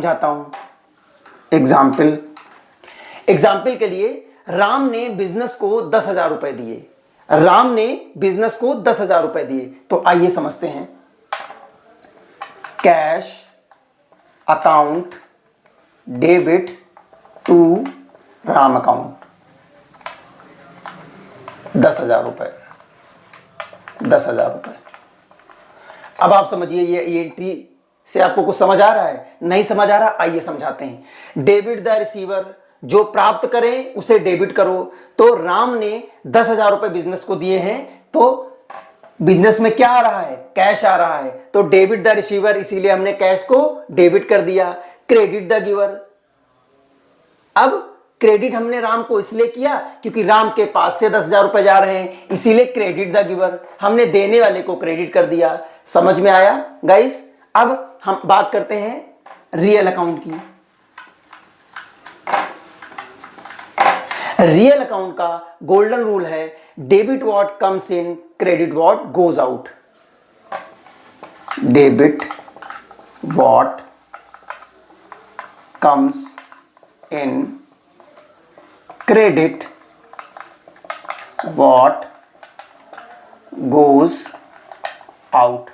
समझाता हूं example. Example के लिए राम ने बिजनेस को 10,000 रुपए दिए। राम ने बिजनेस को 10,000 रुपए दिए। तो आइए समझते हैं। Cash account debit to Ram account 10,000 रुपए। 10,000 रुपए। अब आप समझिए ये एंट्री से आपको कुछ समझ आ रहा है? नहीं समझ आ रहा? आइए समझाते हैं। डेबिट द रिसीवर, जो प्राप्त करे उसे डेबिट करो। तो राम ने 10,000 रुपए बिजनेस को दिए हैं, तो बिजनेस में क्या आ रहा है? कैश आ रहा है। तो डेबिट द रिसीवर, इसीलिए हमने कैश को डेबिट कर दिया। क्रेडिट द गिवर, अब क्रेडिट हमने राम को इसलिए किया क्योंकि राम के पास से 10,000 रुपए जा रहे हैं, इसीलिए क्रेडिट द गिवर, हमने देने वाले को क्रेडिट कर दिया। समझ में आया गाइस? अब हम बात करते हैं रियल अकाउंट की। रियल अकाउंट का गोल्डन रूल है debit what comes in, credit what goes out. Debit what comes in, credit what goes out.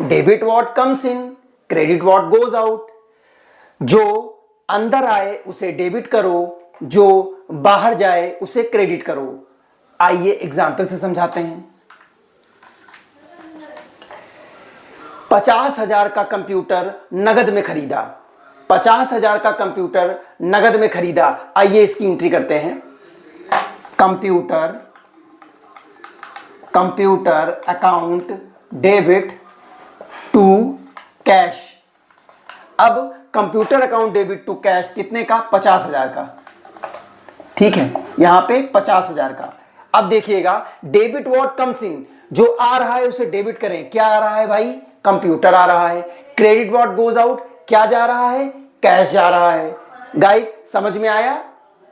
Debit what comes in, credit what goes out. जो अंदर आए उसे डेबिट करो, जो बाहर जाए उसे क्रेडिट करो। आइए एग्जाम्पल से समझाते हैं। 50,000 का कंप्यूटर नगद में खरीदा। 50,000 का कंप्यूटर नगद में खरीदा। आइए इसकी एंट्री करते हैं। Computer account debit to cash. अब computer account debit to cash कितने का? 50,000 का। ठीक है, यहां पे 50,000 का। अब देखिएगा डेबिट व्हाट कम्स इन, जो आ रहा है उसे डेबिट करें। क्या आ रहा है भाई? कंप्यूटर आ रहा है। क्रेडिट व्हाट गोज आउट, क्या जा रहा है? कैश जा रहा है। गाइस समझ में आया?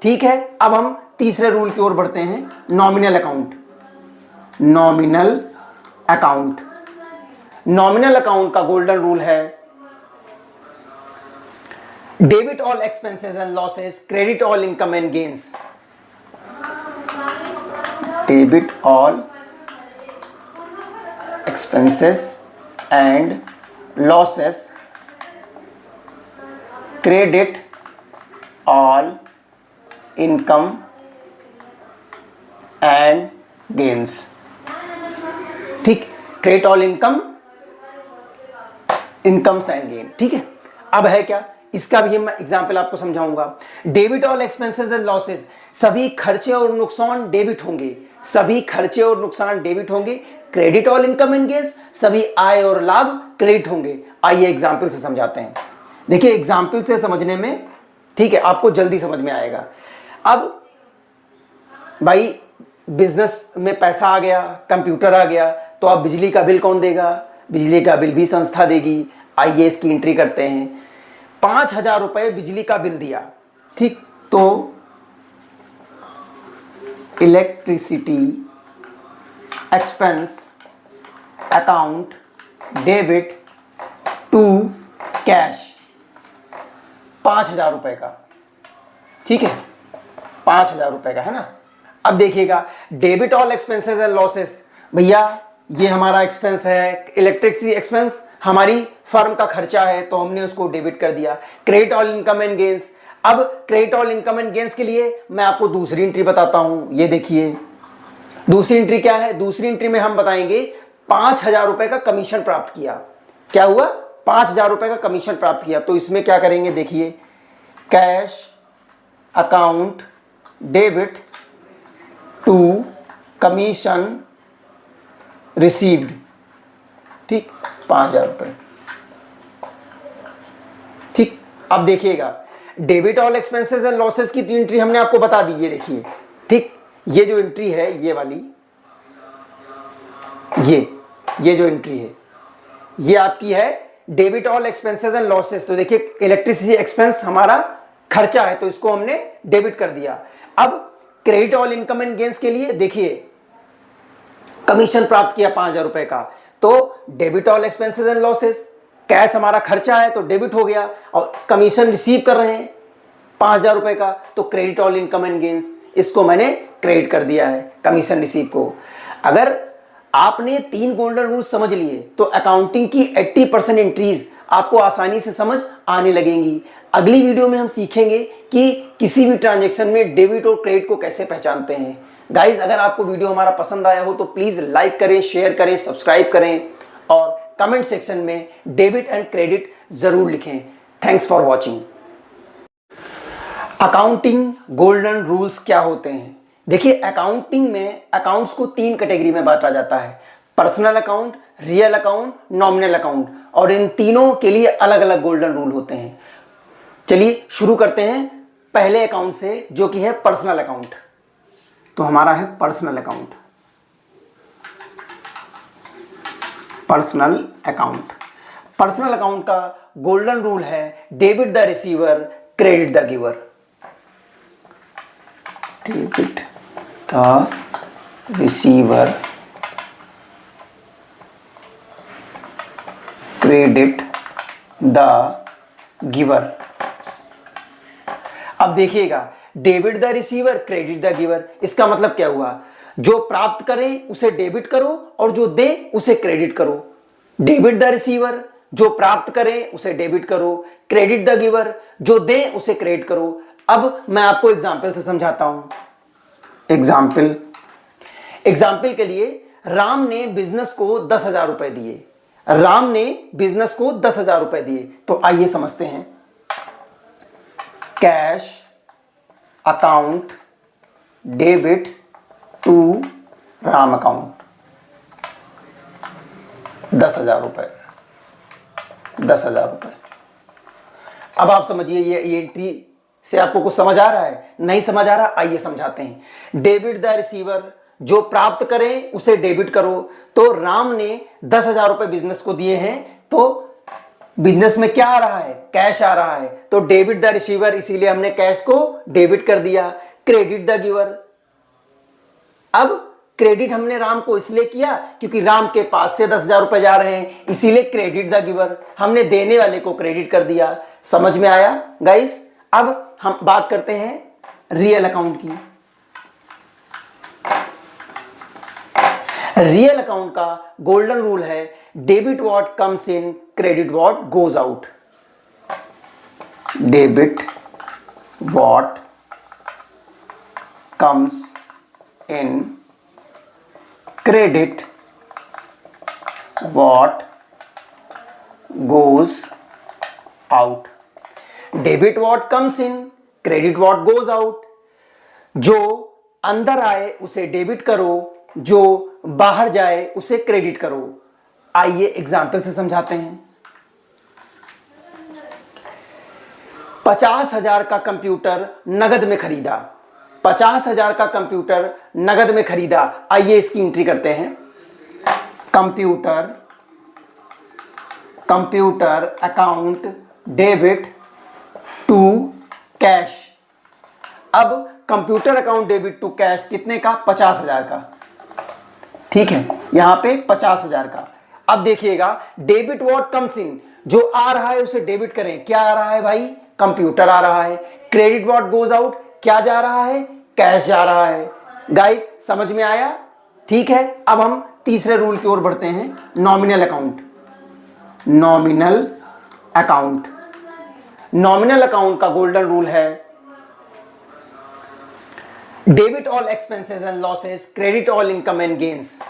ठीक है, अब हम तीसरे रूल की ओर बढ़ते हैं, nominal account. Nominal account, nominal account का गोल्डन रूल है debit all expenses and losses, credit all income and gains. Debit all expenses and losses, credit all income and gains. ठीक, credit all incomes and gain. ठीक है, अब है क्या? इसका भी मैं एग्जांपल आपको समझाऊंगा। Debit all expenses and losses, सभी खर्चे और नुकसान डेबिट होंगे। सभी खर्चे और नुकसान डेबिट होंगे। Credit all income and gains, सभी आय और लाभ क्रेडिट होंगे। आइए एग्जांपल से समझाते हैं। देखिए एग्जाम्पल से समझने में, ठीक है, आपको जल्दी समझ में आएगा। अब भाई बिजनेस में पैसा आ गया, कंप्यूटर आ गया, तो अब बिजली का बिल कौन देगा? बिजली का बिल भी संस्था देगी। आइए इसकी एंट्री करते हैं। 5,000 रुपए बिजली का बिल दिया। ठीक, तो electricity expense account debit to cash 5,000 रुपए का। ठीक है, 5,000 रुपए का है ना। अब देखिएगा debit all expenses and losses, भैया ये हमारा एक्सपेंस है, इलेक्ट्रिसिटी एक्सपेंस हमारी फर्म का खर्चा है, तो हमने उसको डेबिट कर दिया। Credit all income and gains, अब credit all income and gains के लिए मैं आपको दूसरी एंट्री बताता हूं। ये देखिए दूसरी एंट्री क्या है? दूसरी एंट्री में हम बताएंगे 5,000 रुपए का कमीशन प्राप्त किया। क्या हुआ? 5,000 रुपए का कमीशन प्राप्त किया। तो इसमें क्या करेंगे? देखिए cash account debit to commission received. ठीक, 5,000 रुपए। ठीक, अब देखिएगा debit all expenses and losses की एंट्री हमने आपको बता दी। ये देखिए, ठीक, ये जो एंट्री है, ये वाली, ये जो एंट्री है, ये आपकी है debit all expenses and losses. तो देखिए इलेक्ट्रिसिटी एक्सपेंस हमारा खर्चा है, तो इसको हमने डेबिट कर दिया। अब credit all income and gains के लिए देखिए कमीशन प्राप्त किया 5,000 रुपए का, तो debit all expenses and losses, cash हमारा खर्चा है तो डेबिट हो गया, और कमीशन रिसीव कर रहे हैं 5,000 रुपए का, तो credit all income and gains, इसको मैंने क्रेडिट कर दिया है कमीशन रिसीव को। अगर आपने 3 गोल्डन रूल समझ लिए तो अकाउंटिंग की 80% एंट्रीज आपको आसानी से समझ आने लगेंगी। अगली वीडियो में हम सीखेंगे कि किसी भी ट्रांजैक्शन में डेबिट और क्रेडिट को कैसे पहचानते हैं। गाइज, अगर आपको वीडियो हमारा पसंद आया हो तो प्लीज लाइक करें, शेयर करें, सब्सक्राइब करें और कमेंट सेक्शन में डेबिट एंड क्रेडिट जरूर लिखें। Thanks for watching. Accounting golden rules क्या होते हैं? देखिए, अकाउंटिंग में अकाउंट्स को 3 कैटेगरी में बांटा जाता है, personal account, real account, nominal account, और इन तीनों के लिए अलग अलग गोल्डन रूल होते हैं। चलिए शुरू करते हैं पहले अकाउंट से, जो कि है पर्सनल अकाउंट। तो हमारा है personal account. Personal account, personal account का गोल्डन रूल है debit the receiver, credit the giver. Debit the receiver, credit the giver. अब देखिएगा, debit the receiver, credit the giver, इसका मतलब क्या हुआ? जो प्राप्त करे उसे डेबिट करो और जो दे उसे क्रेडिट करो। डेबिट द रिसीवर, जो प्राप्त करे उसे डेबिट करो, क्रेडिट द गिवर, जो दे उसे क्रेडिट करो। अब मैं आपको एग्जाम्पल से समझाता हूं। एग्जाम्पल के लिए, राम ने बिजनेस को 10,000 रुपए दिए। राम ने बिजनेस को 10,000 रुपए दिए, तो आइए समझते हैं। Cash account debit to Ram account, 10,000 रुपए, 10,000 रुपए। अब आप समझिए, ये एंट्री से आपको कुछ समझ आ रहा है? नहीं समझ आ रहा? आइए समझाते हैं। डेबिट द रिसीवर, जो प्राप्त करे उसे डेबिट करो। तो राम ने 10,000 रुपए बिजनेस को दिए हैं, तो बिजनेस में क्या आ रहा है? कैश आ रहा है, तो डेबिट द रिसीवर, इसीलिए हमने कैश को डेबिट कर दिया। क्रेडिट द गिवर, अब क्रेडिट हमने राम को इसलिए किया क्योंकि राम के पास से 10,000 रुपए जा रहे हैं, इसीलिए क्रेडिट द गिवर, हमने देने वाले को क्रेडिट कर दिया। समझ में आया गाइस? अब हम बात करते हैं रियल अकाउंट की। रियल अकाउंट का गोल्डन रूल है debit what comes in, credit what goes out. Debit what comes in, credit what goes out. Debit what comes in, credit what goes out. जो अंदर आए उसे डेबिट करो, जो बाहर जाए उसे क्रेडिट करो। आइए एग्जाम्पल से समझाते हैं। 50,000 का कंप्यूटर नगद में खरीदा, 50,000 का कंप्यूटर नगद में खरीदा। आइए इसकी एंट्री करते हैं। Computer account debit to cash. अब computer account debit to cash कितने का? 50,000 का। ठीक है, यहां पे 50,000 का। अब देखिएगा, डेबिट व्हाट कम्स इन, जो आ रहा है उसे डेबिट करें। क्या आ रहा है भाई? कंप्यूटर आ रहा है। क्रेडिट व्हाट गोज आउट, क्या जा रहा है? कैश जा रहा है। गाइस, समझ में आया? ठीक है, अब हम तीसरे रूल की ओर बढ़ते हैं, nominal account. Nominal account, nominal account का गोल्डन रूल है debit all expenses and losses, credit all income and gains.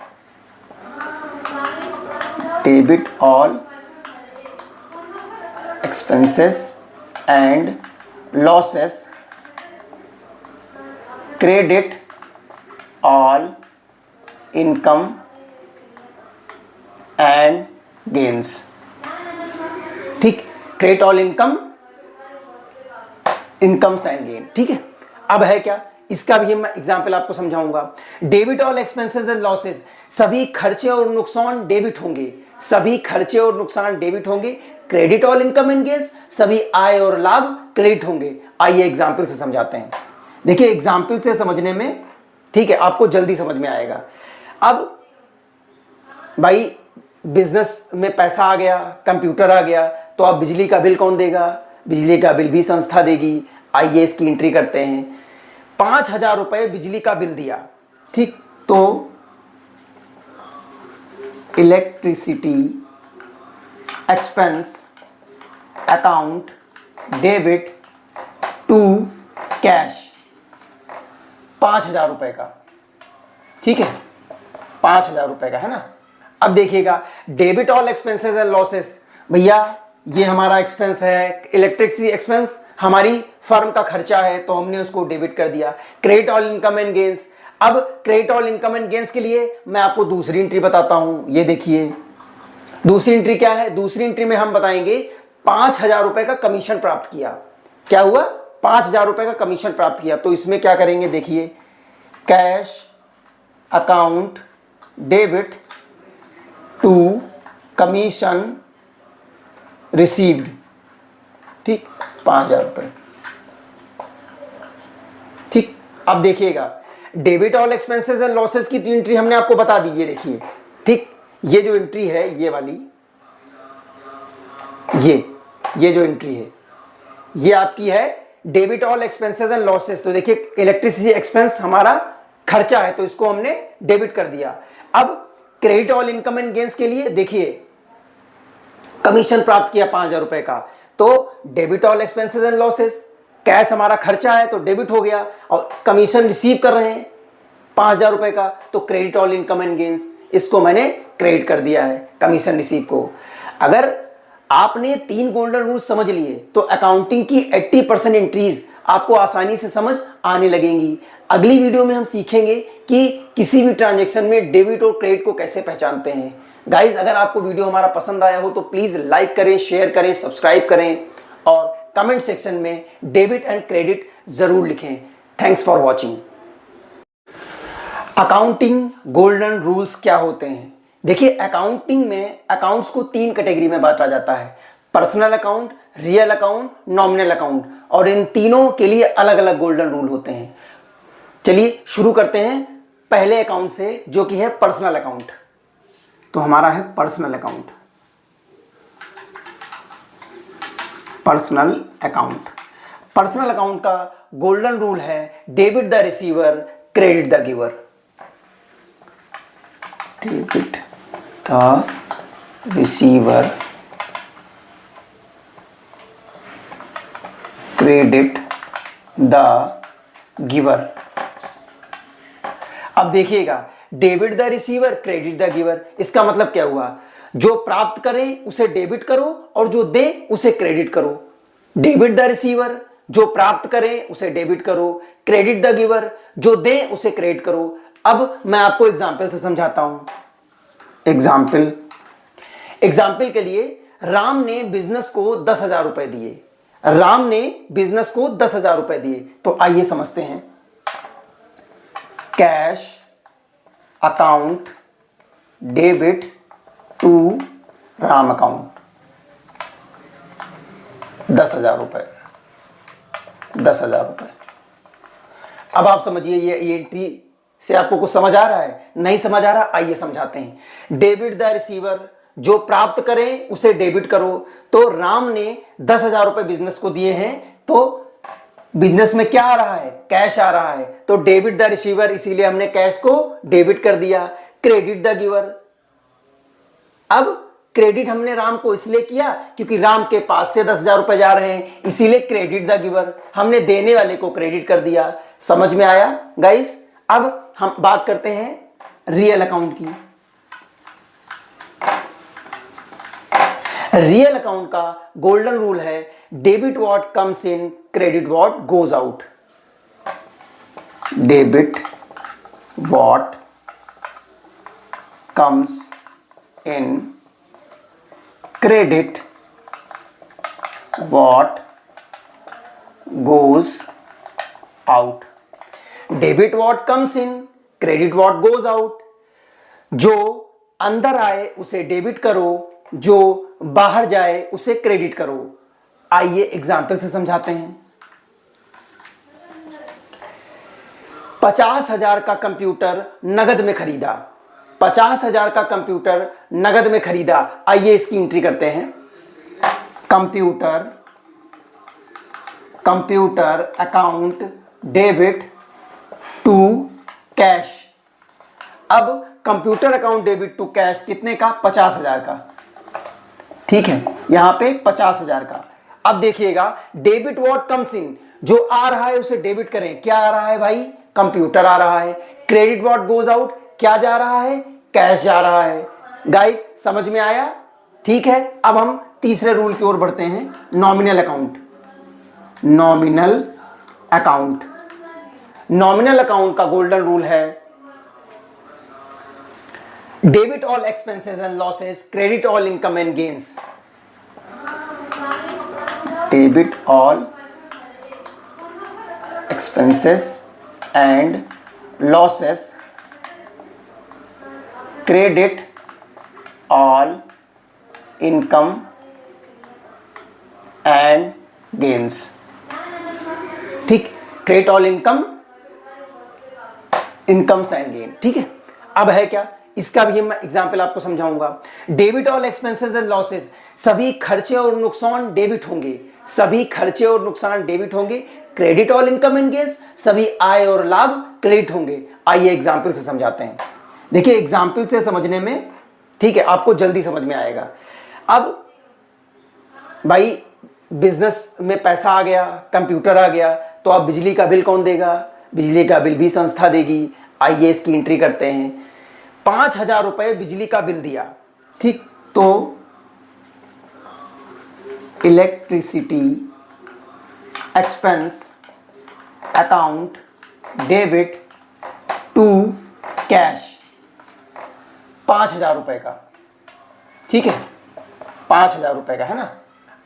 Debit all expenses and losses, credit all income and gains. ठीक, credit all incomes and gain. ठीक है, अब है क्या? इसका भी मैं एग्जांपल आपको समझाऊंगा। Debit all expenses and losses, सभी खर्चे और नुकसान डेबिट होंगे, सभी खर्चे और नुकसान डेबिट होंगे। Credit all income and gains, सभी आय और लाभ क्रेडिट होंगे। आइए एग्जांपल से समझाते हैं। देखिए, एग्जाम्पल से समझने में, ठीक है, आपको जल्दी समझ में आएगा। अब भाई बिजनेस में पैसा आ गया, कंप्यूटर आ गया, तो अब बिजली का बिल कौन देगा? बिजली का बिल भी संस्था देगी। आइए इसकी एंट्री करते हैं। 5,000 रुपये बिजली का बिल दिया, ठीक, तो electricity expense account debit to cash 5,000 रुपये का, ठीक है, 5,000 रुपये का है ना। अब देखिएगा debit all expenses and losses, भैया ये हमारा एक्सपेंस है, इलेक्ट्रिसिटी एक्सपेंस हमारी फर्म का खर्चा है, तो हमने उसको डेबिट कर दिया। Credit all income and gains, अब credit all income and gains के लिए मैं आपको दूसरी एंट्री बताता हूं। ये देखिए दूसरी एंट्री क्या है। दूसरी एंट्री में हम बताएंगे 5,000 रुपए का कमीशन प्राप्त किया। क्या हुआ? 5,000 रुपए का कमीशन प्राप्त किया। तो इसमें क्या करेंगे, देखिए cash account debit to commission received, ठीक, 5,000 रुपए, ठीक। अब देखिएगा debit all expenses and losses की एंट्री हमने आपको बता दी, ये देखिए, ठीक। ये जो एंट्री है, ये वाली, ये जो एंट्री है ये आपकी है debit all expenses and losses. तो देखिए इलेक्ट्रिसिटी एक्सपेंस हमारा खर्चा है, तो इसको हमने डेबिट कर दिया। अब credit all income and gains के लिए देखिए कमीशन प्राप्त किया 5,000 रुपए का, तो debit all expenses and losses, cash हमारा खर्चा है तो डेबिट हो गया, और कमीशन रिसीव कर रहे हैं 5,000 रुपए का, तो credit all income and gains, इसको मैंने क्रेडिट कर दिया है कमीशन रिसीव को। अगर आपने 3 गोल्डन रूल्स समझ लिए तो अकाउंटिंग की 80% एंट्रीज आपको आसानी से समझ आने लगेंगी। अगली वीडियो में हम सीखेंगे कि किसी भी ट्रांजैक्शन में डेबिट और क्रेडिट को कैसे पहचानते हैं। गाइज, अगर आपको वीडियो हमारा पसंद आया हो तो प्लीज लाइक करें, शेयर करें, सब्सक्राइब करें और कमेंट सेक्शन में डेबिट एंड क्रेडिट जरूर लिखें। Thanks for watching. Accounting golden rules क्या होते हैं? देखिए अकाउंटिंग में अकाउंट्स को 3 कैटेगरी में बांटा जाता है, personal account, real account, nominal account, और इन तीनों के लिए अलग अलग गोल्डन रूल होते हैं। चलिए शुरू करते हैं पहले अकाउंट से, जो कि है पर्सनल अकाउंट। तो हमारा है personal account. Personal account, personal account का गोल्डन रूल है debit the receiver, credit the giver. Debit the receiver, credit the giver. अब देखिएगा debit the receiver, credit the giver, इसका मतलब क्या हुआ? जो प्राप्त करे उसे डेबिट करो और जो दे उसे क्रेडिट करो। डेबिट द रिसीवर, जो प्राप्त करे उसे डेबिट करो, क्रेडिट द गिवर, जो दे उसे क्रेडिट करो। अब मैं आपको एग्जाम्पल से समझाता हूं। एग्जाम्पल के लिए राम ने बिजनेस को 10,000 रुपए दिए। राम ने बिजनेस को 10,000 रुपए दिए, तो आइए समझते हैं। Cash account debit to Ram account 10,000 रुपए, 10,000 रुपए। अब आप समझिए ये एंट्री से आपको कुछ समझ आ रहा है? नहीं समझ आ रहा? आइए समझाते हैं। डेबिट द रिसीवर, जो प्राप्त करे उसे डेबिट करो। तो राम ने 10,000 रुपए बिजनेस को दिए हैं, तो बिजनेस में क्या आ रहा है? कैश आ रहा है, तो डेबिट द रिसीवर, इसीलिए हमने कैश को डेबिट कर दिया। क्रेडिट द गिवर, अब क्रेडिट हमने राम को इसलिए किया क्योंकि राम के पास से 10,000 रुपए जा रहे हैं, इसीलिए क्रेडिट द गिवर, हमने देने वाले को क्रेडिट कर दिया। समझ में आया गाइस? अब हम बात करते हैं रियल अकाउंट की। रियल अकाउंट का गोल्डन रूल है debit what comes in, credit what goes out. Debit what comes in, credit what goes out. Debit what comes in, credit what goes out. जो अंदर आए उसे डेबिट करो, जो बाहर जाए उसे क्रेडिट करो। आइए एग्जाम्पल से समझाते हैं। 50,000 का कंप्यूटर नगद में खरीदा, 50,000 का कंप्यूटर नगद में खरीदा। आइए इसकी एंट्री करते हैं। Computer account debit to cash. अब computer account debit to cash कितने का? 50,000 का। ठीक है, यहां पे 50,000 का। अब देखिएगा डेबिट व्हाट कम्स इन, जो आ रहा है उसे डेबिट करें। क्या आ रहा है भाई? कंप्यूटर आ रहा है। क्रेडिट व्हाट गोज आउट, क्या जा रहा है? कैश जा रहा है। गाइस समझ में आया? ठीक है, अब हम तीसरे रूल की ओर बढ़ते हैं, नॉमिनल अकाउंट। नॉमिनल अकाउंट का गोल्डन रूल है debit all expenses and losses, credit all income and gains. Debit all expenses and losses, credit all income and gains. ठीक, credit all incomes and gain. ठीक है, अब है क्या, इसका भी मैं एग्जांपल आपको समझाऊंगा। Debit all expenses and losses, सभी खर्चे और नुकसान डेबिट होंगे। Credit all income and gains, सभी आय और लाभ क्रेडिट होंगे। आइए एग्जांपल से समझाते हैं। देखिए एग्जांपल से समझने में, ठीक है, आपको जल्दी समझ में आएगा। अब भाई बिजनेस में पैसा आ गया, कंप्यूटर आ गया, तो अब बिजली का बिल कौन देगा? बिजली का बिल भी संस्था देगी। आइए इसकी एंट्री करते हैं। 5,000 रुपए बिजली का बिल दिया। ठीक, तो electricity expense account debit to cash 5,000 रुपए का। ठीक है, 5,000 रुपए का है ना।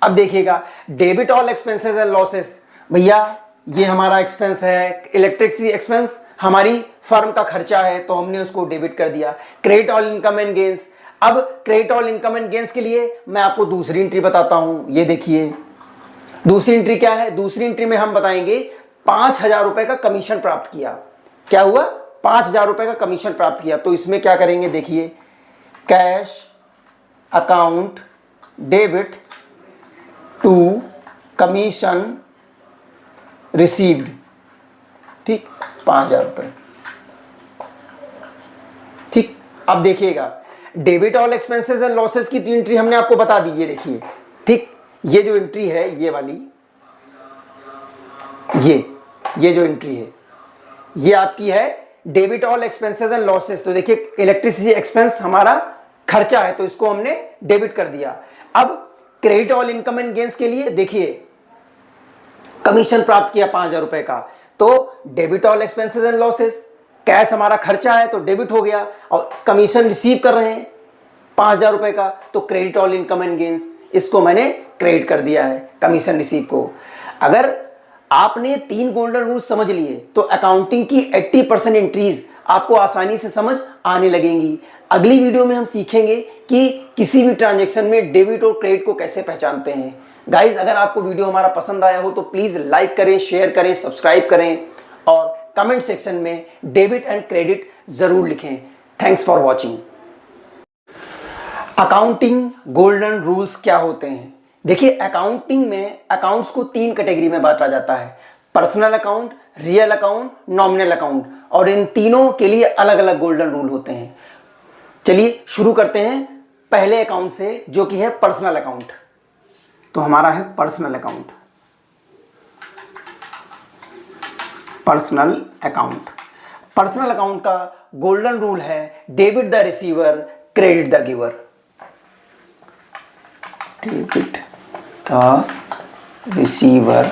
अब देखिएगा debit all expenses and losses, भैया ये हमारा एक्सपेंस है, इलेक्ट्रिसिटी एक्सपेंस हमारी फर्म का खर्चा है, तो हमने उसको डेबिट कर दिया। Credit all income and gains, अब credit all income and gains के लिए मैं आपको दूसरी एंट्री बताता हूं। ये देखिए दूसरी एंट्री क्या है। दूसरी एंट्री में हम बताएंगे 5,000 रुपए का कमीशन प्राप्त किया। क्या हुआ? 5,000 रुपए का कमीशन प्राप्त किया। तो इसमें क्या करेंगे, देखिए cash account debit to commission received. ठीक, 5,000 रुपए। ठीक, अब देखिएगा debit all expenses and losses की तीन एंट्री हमने आपको बता दी। ये देखिए, ठीक, ये जो एंट्री है, ये वाली, ये जो एंट्री है, ये आपकी है debit all expenses and losses. तो देखिए इलेक्ट्रिसिटी एक्सपेंस हमारा खर्चा है, तो इसको हमने डेबिट कर दिया। अब credit all income and gains के लिए देखिए कमीशन प्राप्त किया 5,000 रुपए का, तो debit all expenses and losses, cash हमारा खर्चा है तो डेबिट हो गया, और कमीशन रिसीव कर रहे हैं 5,000 रुपए का, तो credit all income and gains, इसको मैंने क्रेडिट कर दिया है कमीशन रिसीव को। अगर आपने 3 गोल्डन रूल समझ लिए तो अकाउंटिंग की 80% एंट्रीज आपको आसानी से समझ आने लगेंगी। अगली वीडियो में हम सीखेंगे कि किसी भी ट्रांजैक्शन में डेबिट और क्रेडिट को कैसे पहचानते हैं। गाइज अगर आपको वीडियो हमारा पसंद आया हो तो प्लीज लाइक करें, शेयर करें, सब्सक्राइब करें और कमेंट सेक्शन में डेबिट एंड क्रेडिट जरूर लिखें। Thanks for watching. Accounting golden rules क्या होते हैं? देखिए अकाउंटिंग में अकाउंट्स को 3 कैटेगरी में बांटा जाता है, personal account, real account, nominal account, और इन तीनों के लिए अलग अलग गोल्डन रूल होते हैं। चलिए शुरू करते हैं पहले अकाउंट से, जो कि है पर्सनल अकाउंट। तो हमारा है पर्सनल अकाउंट। पर्सनल अकाउंट का गोल्डन रूल है debit the receiver, credit the giver. Debit the receiver,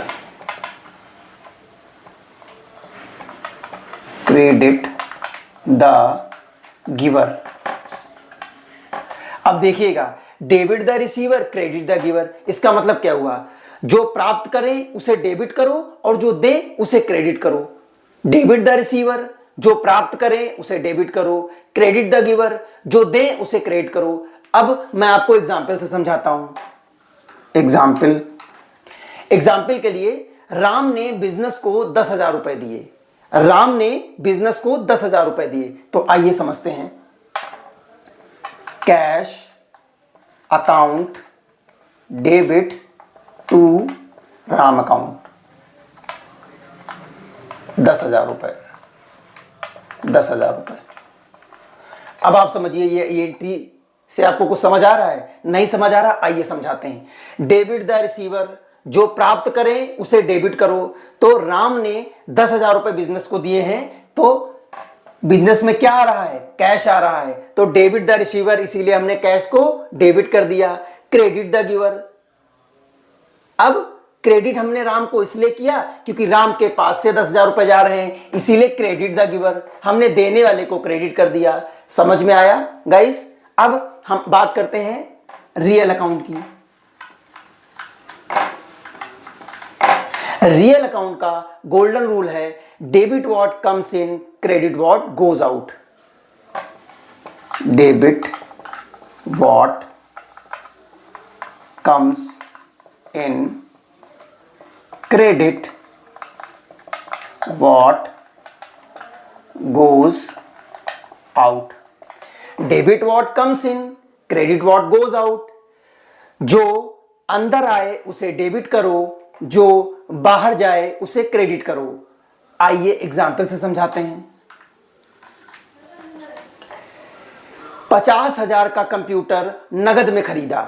credit the giver. अब देखिएगा debit the receiver, credit the giver, इसका मतलब क्या हुआ? जो प्राप्त करे उसे डेबिट करो और जो दे उसे क्रेडिट करो। डेबिट द रिसीवर, जो प्राप्त करे उसे डेबिट करो। क्रेडिट द गिवर, जो दे उसे क्रेडिट करो। अब मैं आपको एग्जाम्पल से समझाता हूं। एग्जाम्पल के लिए राम ने बिजनेस को 10,000 रुपए दिए। तो आइए समझते हैं। Cash account debit to Ram account 10,000 रुपये, 10,000 रुपये। अब आप समझिए ये एंट्री से आपको कुछ समझ आ रहा है? नहीं समझ आ रहा? आइए समझाते हैं। डेबिट द रिसीवर, जो प्राप्त करे उसे डेबिट करो। तो राम ने 10,000 रुपये बिजनेस को दिए हैं, तो बिजनेस में क्या आ रहा है? कैश आ रहा है। तो डेबिट द रिसीवर, इसीलिए हमने कैश को डेबिट कर दिया। क्रेडिट द गिवर, अब क्रेडिट हमने राम को इसलिए किया क्योंकि राम के पास से 10,000 रुपए जा रहे हैं, इसीलिए क्रेडिट द गिवर, हमने देने वाले को क्रेडिट कर दिया। समझ में आया गाइस? अब हम बात करते हैं रियल अकाउंट की। रियल अकाउंट का गोल्डन रूल है, debit what comes in, credit what goes out. Debit what comes in, credit what goes out. Debit what comes in, credit what goes out. जो अंदर आए उसे डेबिट करो, जो बाहर जाए उसे क्रेडिट करो। आइए एग्जाम्पल से समझाते हैं। 50,000 का कंप्यूटर नगद में खरीदा,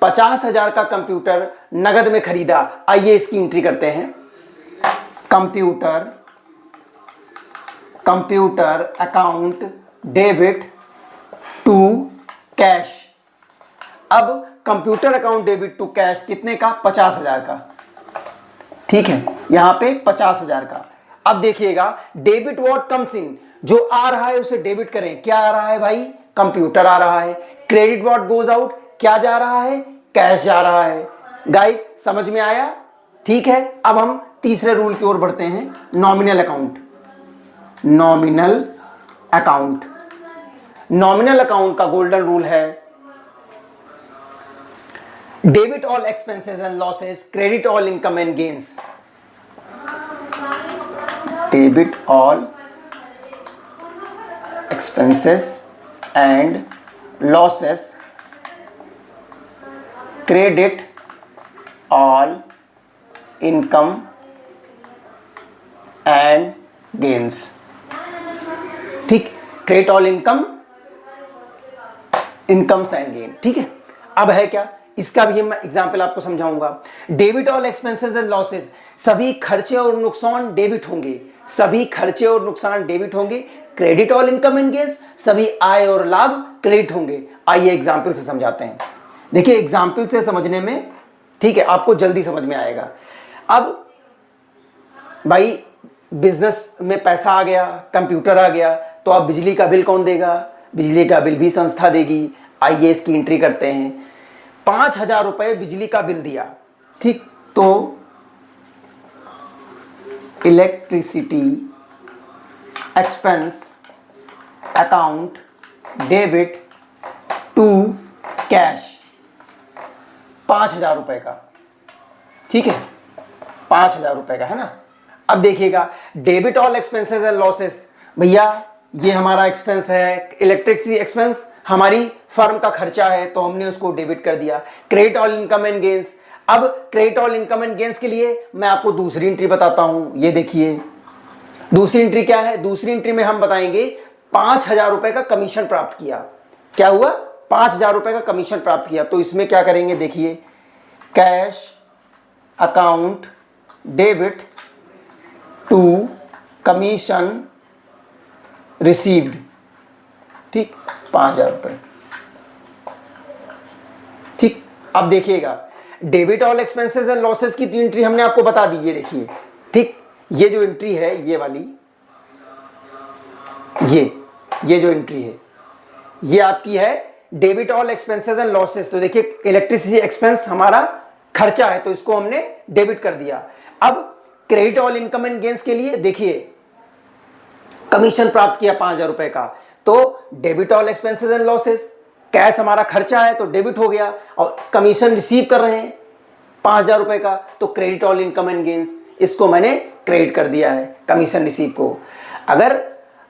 50,000 का कंप्यूटर नगद में खरीदा। आइए इसकी एंट्री करते हैं। Computer account debit to cash. अब computer account debit to cash कितने का? 50,000 का। ठीक है, यहां पे 50,000 का। अब देखिएगा, डेबिट व्हाट कम्स इन, जो आ रहा है उसे डेबिट करें। क्या आ रहा है भाई? कंप्यूटर आ रहा है। क्रेडिट व्हाट गोज आउट, क्या जा रहा है? कैश जा रहा है। गाइस समझ में आया? ठीक है, अब हम तीसरे रूल की ओर बढ़ते हैं, nominal account. Nominal account, nominal account का गोल्डन रूल है, debit all expenses and losses, credit all income and gains. Debit all expenses and losses, credit all income and gains. ठीक, credit all incomes and gain. ठीक है, अब है क्या, इसका भी मैं एग्जांपल आपको समझाऊंगा। Debit all expenses and losses, सभी खर्चे और नुकसान डेबिट होंगे, सभी खर्चे और नुकसान डेबिट होंगे। Credit all income and gains, सभी आय और लाभ क्रेडिट होंगे। आइए एग्जांपल से समझाते हैं। देखिए एग्जाम्पल से समझने में, ठीक है, आपको जल्दी समझ में आएगा। अब भाई बिजनेस में पैसा आ गया, कंप्यूटर आ गया, तो अब बिजली का बिल कौन देगा? बिजली का बिल भी संस्था देगी। आइए इसकी एंट्री करते हैं। 5,000 रुपए बिजली का बिल दिया, ठीक, तो electricity expense account debit to cash 5,000 रुपए का। ठीक है, 5,000 रुपए का है ना। अब देखिएगा, debit all expenses and losses, भैया ये हमारा एक्सपेंस है, इलेक्ट्रिसिटी एक्सपेंस हमारी फर्म का खर्चा है, तो हमने उसको डेबिट कर दिया। Credit all income and gains, अब credit all income and gains के लिए मैं आपको दूसरी एंट्री बताता हूं। ये देखिए दूसरी एंट्री क्या है। दूसरी एंट्री में हम बताएंगे 5,000 रुपए का कमीशन प्राप्त किया। क्या हुआ? 5,000 रुपए का कमीशन प्राप्त किया। तो इसमें क्या करेंगे, देखिए, cash account debit to commission received. ठीक, 5,000 रुपए। ठीक, अब देखिएगा, debit all expenses and losses की एंट्री हमने आपको बता दी। ये देखिए, ठीक, ये जो एंट्री है, ये वाली, ये जो एंट्री है, ये आपकी है debit all expenses and losses. तो देखिए इलेक्ट्रिसिटी एक्सपेंस हमारा खर्चा है, तो इसको हमने डेबिट कर दिया। अब credit all income and gains के लिए देखिए, कमीशन प्राप्त किया 5,000 रुपए का, तो debit all expenses and losses, cash हमारा खर्चा है तो डेबिट हो गया, और कमीशन रिसीव कर रहे हैं 5,000 रुपए का, तो credit all income and gains, इसको मैंने क्रेडिट कर दिया है कमीशन रिसीव को। अगर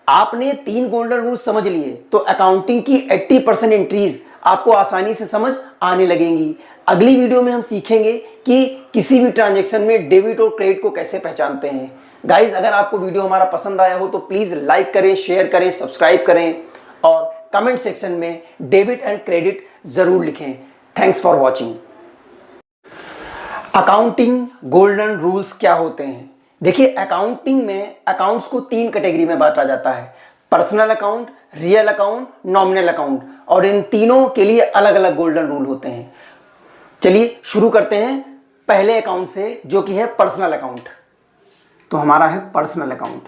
आपने 3 गोल्डन रूल समझ लिए तो अकाउंटिंग की 80% एंट्रीज आपको आसानी से समझ आने लगेंगी। अगली वीडियो में हम सीखेंगे कि किसी भी ट्रांजैक्शन में डेबिट और क्रेडिट को कैसे पहचानते हैं। गाइज, अगर आपको वीडियो हमारा पसंद आया हो तो प्लीज लाइक करें, शेयर करें, सब्सक्राइब करें और कमेंट सेक्शन में डेबिट एंड क्रेडिट जरूर लिखें। Thanks for watching. Accounting golden rules क्या होते हैं? देखिए, अकाउंटिंग में अकाउंट्स को 3 कैटेगरी में बांटा जाता है, personal account, real account, nominal account, और इन तीनों के लिए अलग अलग गोल्डन रूल होते हैं। चलिए शुरू करते हैं पहले अकाउंट से, जो कि है पर्सनल अकाउंट। तो हमारा है personal account.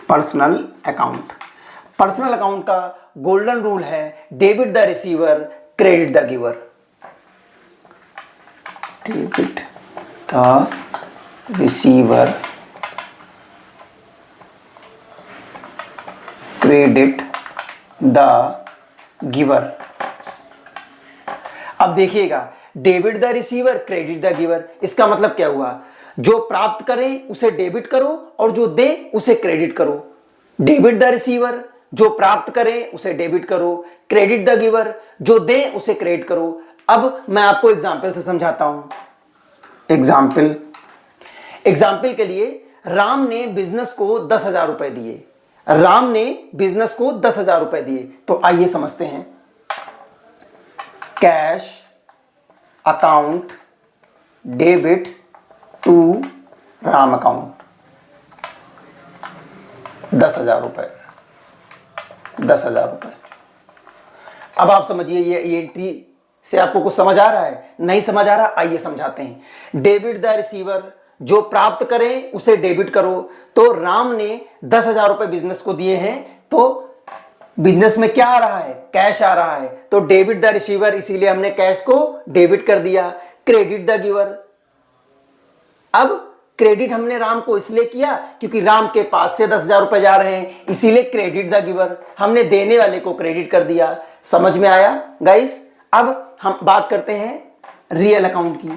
Personal account, personal account का गोल्डन रूल है debit the receiver, credit the giver. Debit the receiver, credit the giver. अब देखिएगा, debit the receiver, credit the giver, इसका मतलब क्या हुआ? जो प्राप्त करे उसे डेबिट करो और जो दे उसे क्रेडिट करो। डेबिट द रिसीवर, जो प्राप्त करे उसे डेबिट करो। क्रेडिट द गिवर, जो दे उसे क्रेडिट करो। अब मैं आपको एग्जाम्पल से समझाता हूं। एग्जाम्पल के लिए, राम ने बिजनेस को 10,000 रुपए दिए। राम ने बिजनेस को 10,000 रुपए दिए। तो आइए समझते हैं। Cash account debit to Ram account, 10,000 रुपए, 10,000 रुपए। अब आप समझिए, ये एंट्री से आपको कुछ समझ आ रहा है? नहीं समझ आ रहा? आइए समझाते हैं। डेबिट द रिसीवर, जो प्राप्त करे उसे डेबिट करो। तो राम ने 10,000 रुपए बिजनेस को दिए हैं, तो बिजनेस में क्या आ रहा है? कैश आ रहा है। तो डेबिट द रिसीवर, इसीलिए हमने कैश को डेबिट कर दिया। क्रेडिट द गिवर, अब क्रेडिट हमने राम को इसलिए किया क्योंकि राम के पास से 10,000 रुपए जा रहे हैं, इसीलिए क्रेडिट द गिवर, हमने देने वाले को क्रेडिट कर दिया। समझ में आया गाइस? अब हम बात करते हैं रियल अकाउंट की।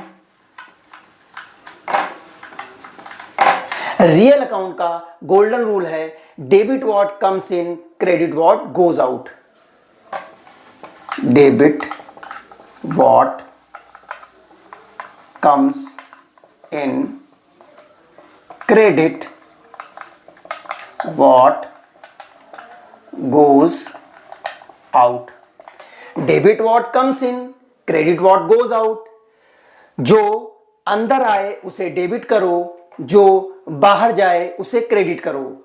रियल अकाउंट का गोल्डन रूल है debit what comes in, credit what goes out. Debit what comes in, credit what goes out. Debit what comes in, credit what goes out. जो अंदर आए उसे डेबिट करो, जो बाहर जाए उसे क्रेडिट करो।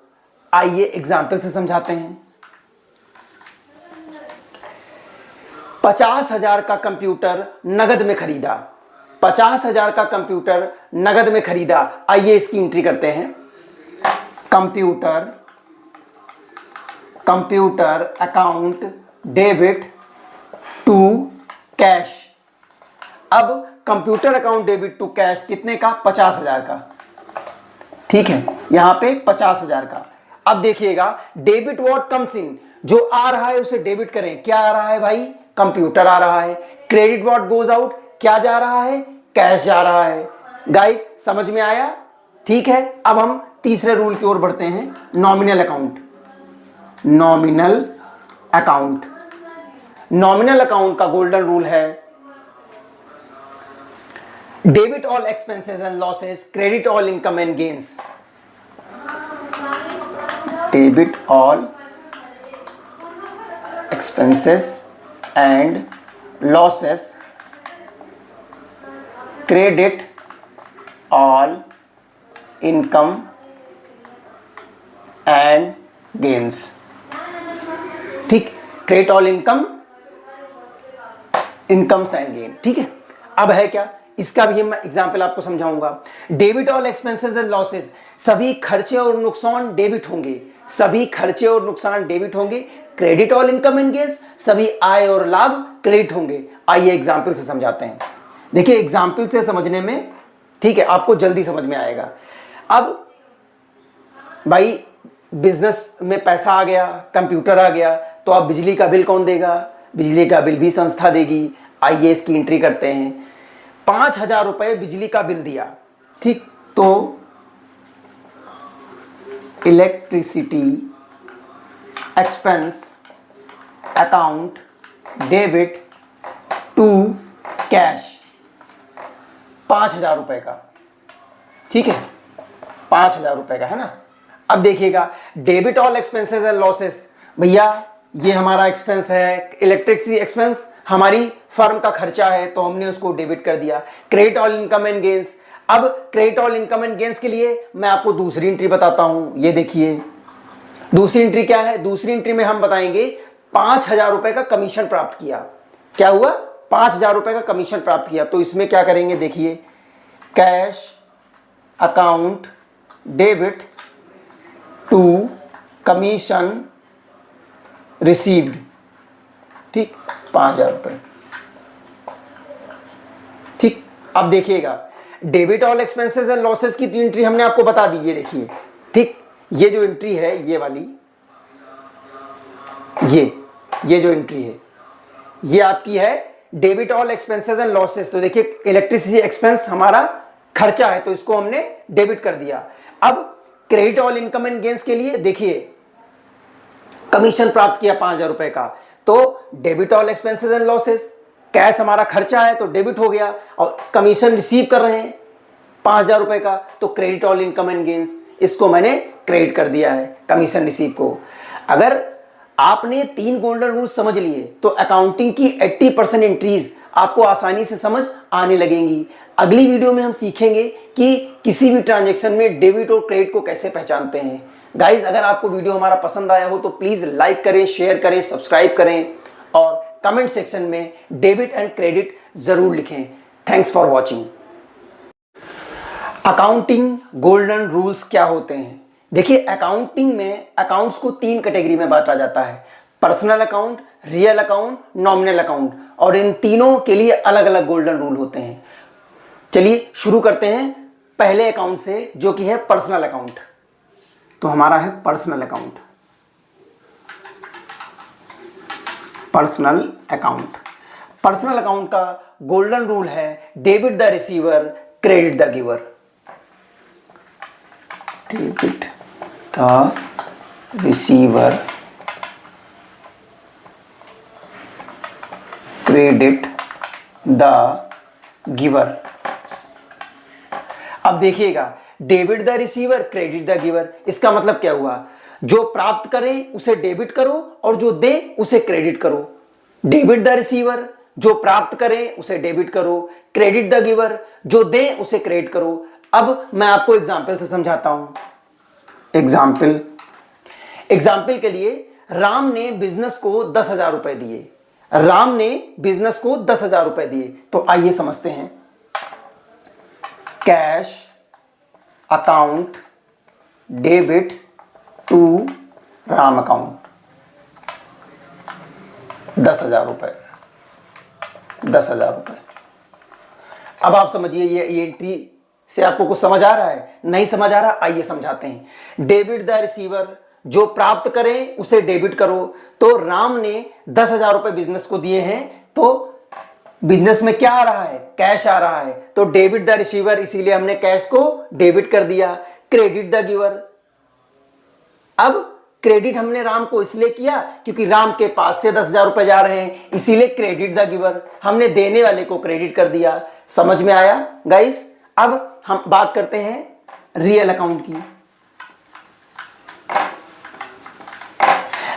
आइए एग्जाम्पल से समझाते हैं। 50,000 का कंप्यूटर नगद में खरीदा। 50,000 का कंप्यूटर नगद में खरीदा। आइए इसकी एंट्री करते हैं। Computer account debit to cash. अब computer account debit to cash कितने का? 50,000 का। ठीक है, यहां पे 50,000 का। अब देखिएगा, डेबिट व्हाट कम्स इन, जो आ रहा है उसे डेबिट करें। क्या आ रहा है भाई? कंप्यूटर आ रहा है। क्रेडिट व्हाट गोज आउट, क्या जा रहा है? कैश जा रहा है। गाइस, समझ में आया? ठीक है, अब हम तीसरे रूल की ओर बढ़ते हैं, nominal account. Nominal account, nominal account का गोल्डन रूल है debit all expenses and losses, credit all income and gains. Debit all expenses and losses, credit all income and gains. ठीक, credit all incomes and gain. ठीक है, अब है क्या? इसका भी मैं एग्जांपल आपको समझाऊंगा। Debit all expenses and losses, सभी खर्चे और नुकसान डेबिट होंगे। सभी खर्चे और नुकसान डेबिट होंगे। Credit all income and gains, सभी आय और लाभ क्रेडिट होंगे। आइए एग्जांपल से समझाते हैं। देखिए, एग्जाम्पल से समझने में, ठीक है, आपको जल्दी समझ में आएगा। अब भाई, बिजनेस में पैसा आ गया, कंप्यूटर आ गया, तो अब बिजली का बिल कौन देगा? बिजली का बिल भी संस्था देगी। आइए इसकी एंट्री करते हैं। 5,000 रुपए बिजली का बिल दिया। ठीक, तो electricity expense account debit to cash 5,000 रुपए का। ठीक है, 5,000 रुपए का है ना। अब देखिएगा debit all expenses and losses, भैया ये हमारा एक्सपेंस है, इलेक्ट्रिसिटी एक्सपेंस हमारी फर्म का खर्चा है तो हमने उसको डेबिट कर दिया। Credit all income and gains, अब credit all income and gains के लिए मैं आपको दूसरी एंट्री बताता हूं। ये देखिए दूसरी एंट्री क्या है, दूसरी एंट्री में हम बताएंगे 5,000 रुपए का कमीशन प्राप्त किया। क्या हुआ, 5,000 रुपए का कमीशन प्राप्त किया। तो इसमें क्या करेंगे, देखिए cash account debit to commission received. ठीक, 5,000 रुपए। ठीक, अब देखिएगा debit all expenses and losses की तीन एंट्री हमने आपको बता दी। ये देखिए, ठीक, ये जो एंट्री है ये वाली, ये जो एंट्री है ये आपकी है debit all expenses and losses. तो देखिए इलेक्ट्रिसिटी एक्सपेंस हमारा खर्चा है तो इसको हमने डेबिट कर दिया। अब credit all income and gains के लिए देखिए कमीशन प्राप्त किया 5,000 रुपए का, तो debit all expenses and losses, cash हमारा खर्चा है तो डेबिट हो गया, और कमीशन रिसीव कर रहे हैं 5,000 रुपए का, तो credit all income and gains, इसको मैंने क्रेडिट कर दिया है कमीशन रिसीव को। अगर आपने 3 गोल्डन रूल्स समझ लिए तो अकाउंटिंग की 80% एंट्रीज आपको आसानी से समझ आने लगेंगी। अगली वीडियो में हम सीखेंगे कि किसी भी ट्रांजैक्शन में डेबिट और क्रेडिट को कैसे पहचानते हैं। गाइज, अगर आपको वीडियो हमारा पसंद आया हो तो प्लीज लाइक करें, शेयर करें, सब्सक्राइब करें और कमेंट सेक्शन में डेबिट एंड क्रेडिट जरूर लिखें। Thanks for watching. Accounting golden rules क्या होते हैं? देखिए अकाउंटिंग में अकाउंट्स को 3 कैटेगरी में बांटा जाता है, personal account, real account, nominal account, और इन तीनों के लिए अलग अलग गोल्डन रूल होते हैं। चलिए शुरू करते हैं पहले अकाउंट से, जो कि है पर्सनल अकाउंट। तो हमारा है personal account. Personal account, personal account का गोल्डन रूल है debit the receiver, credit the giver. Debit the receiver, credit the giver. अब देखिएगा debit the receiver, credit the giver, इसका मतलब क्या हुआ, जो प्राप्त करे उसे डेबिट करो और जो दे उसे क्रेडिट करो। डेबिट द रिसीवर, जो प्राप्त करे उसे डेबिट करो, क्रेडिट द गिवर, जो दे उसे क्रेडिट करो। अब मैं आपको एग्जाम्पल से समझाता हूं। एग्जाम्पल के लिए राम ने बिजनेस को 10,000 रुपए दिए। राम ने बिजनेस को 10,000 रुपए दिए, तो आइए समझते हैं। Cash account debit to Ram account 10,000 रुपए, 10,000 रुपए। अब आप समझिए ये एंट्री से आपको कुछ समझ आ रहा है? नहीं समझ आ रहा, आइए समझाते हैं। डेबिट द रिसीवर, जो प्राप्त करे उसे डेबिट करो। तो राम ने 10,000 रुपए बिजनेस को दिए हैं, तो बिजनेस में क्या आ रहा है, कैश आ रहा है, तो डेबिट द रिसीवर, इसीलिए हमने कैश को डेबिट कर दिया। क्रेडिट द गिवर, अब क्रेडिट हमने राम को इसलिए किया क्योंकि राम के पास से 10,000 रुपए जा रहे हैं, इसीलिए क्रेडिट द गिवर, हमने देने वाले को क्रेडिट कर दिया। समझ में आया गाइस? अब हम बात करते हैं रियल अकाउंट की।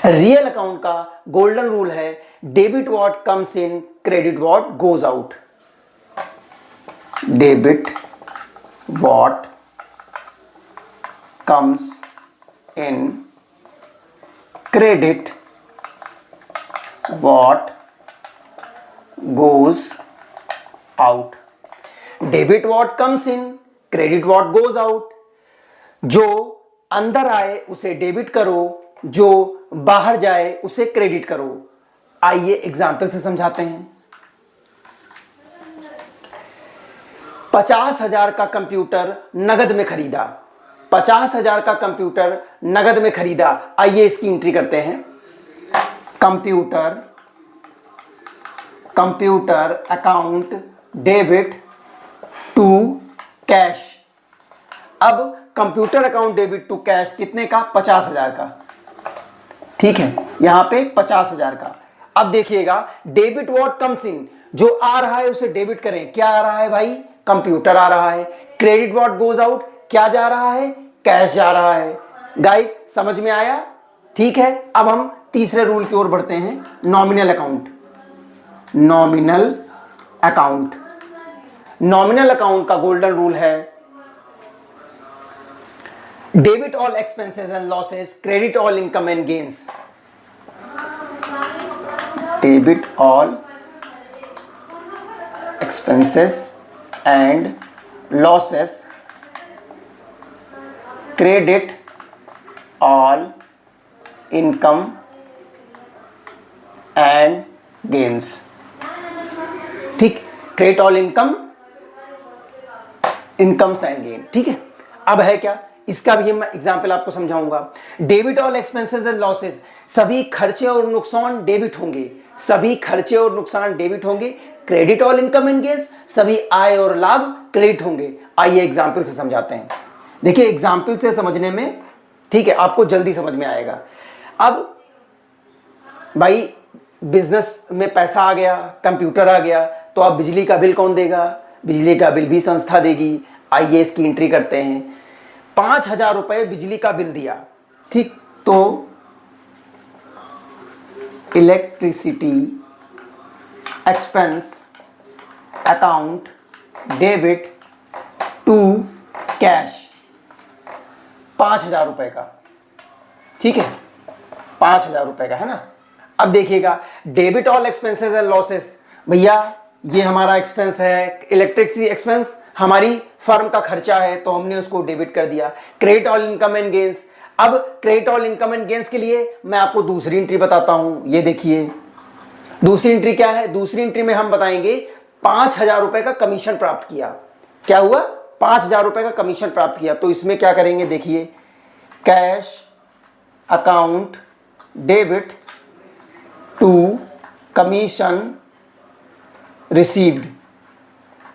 रियल अकाउंट का गोल्डन रूल है debit what comes in, credit what goes out. Debit what comes in, credit what goes out. Debit what comes in, credit what goes out. जो अंदर आए उसे डेबिट करो, जो बाहर जाए उसे क्रेडिट करो। आइए एग्जाम्पल से समझाते हैं। 50,000 का कंप्यूटर नगद में खरीदा, 50,000 का कंप्यूटर नगद में खरीदा। आइए इसकी एंट्री करते हैं। Computer account debit to cash. अब computer account debit to cash कितने का, 50,000 का, ठीक है, यहां पे 50,000 का। अब देखिएगा डेबिट व्हाट कम्स इन, जो आ रहा है उसे डेबिट करें, क्या आ रहा है भाई, कंप्यूटर आ रहा है। क्रेडिट व्हाट गोज आउट, क्या जा रहा है, कैश जा रहा है। गाइस समझ में आया, ठीक है। अब हम तीसरे रूल की ओर बढ़ते हैं, nominal account. Nominal account, nominal account का गोल्डन रूल है debit all expenses and losses, credit all income and gains. Debit all expenses and losses, credit all income and gains, ठीक, credit all incomes and gain, ठीक है। अब है क्या, इसका भी मैं एग्जांपल आपको समझाऊंगा। Debit all expenses and losses, सभी खर्चे और नुकसान डेबिट होंगे, सभी खर्चे और नुकसान डेबिट होंगे। Credit all income and gains, सभी आय और लाभ क्रेडिट होंगे। आइए एग्जांपल से समझाते हैं। देखिए एग्जांपल से समझने में, ठीक है, आपको जल्दी समझ में आएगा। अब भाई बिजनेस में पैसा आ गया, कंप्यूटर आ गया, तो अब बिजली का बिल कौन देगा, बिजली का बिल भी संस्था देगी। आइए इसकी एंट्री करते हैं। 5,000 रुपए बिजली का बिल दिया, ठीक, तो electricity expense account debit to cash 5,000 रुपए का, ठीक है, 5,000 रुपए का है ना। अब देखिएगा debit all expenses and losses, भैया ये हमारा एक्सपेंस है, इलेक्ट्रिसिटी एक्सपेंस हमारी फर्म का खर्चा है, तो हमने उसको डेबिट कर दिया। Credit all income and gains, अब credit all income and gains के लिए मैं आपको दूसरी एंट्री बताता हूं। ये देखिए दूसरी एंट्री क्या है, दूसरी एंट्री में हम बताएंगे 5,000 रुपए का कमीशन प्राप्त किया। क्या हुआ, 5,000 रुपए का कमीशन प्राप्त किया, तो इसमें क्या करेंगे, देखिए cash account debit to commission received,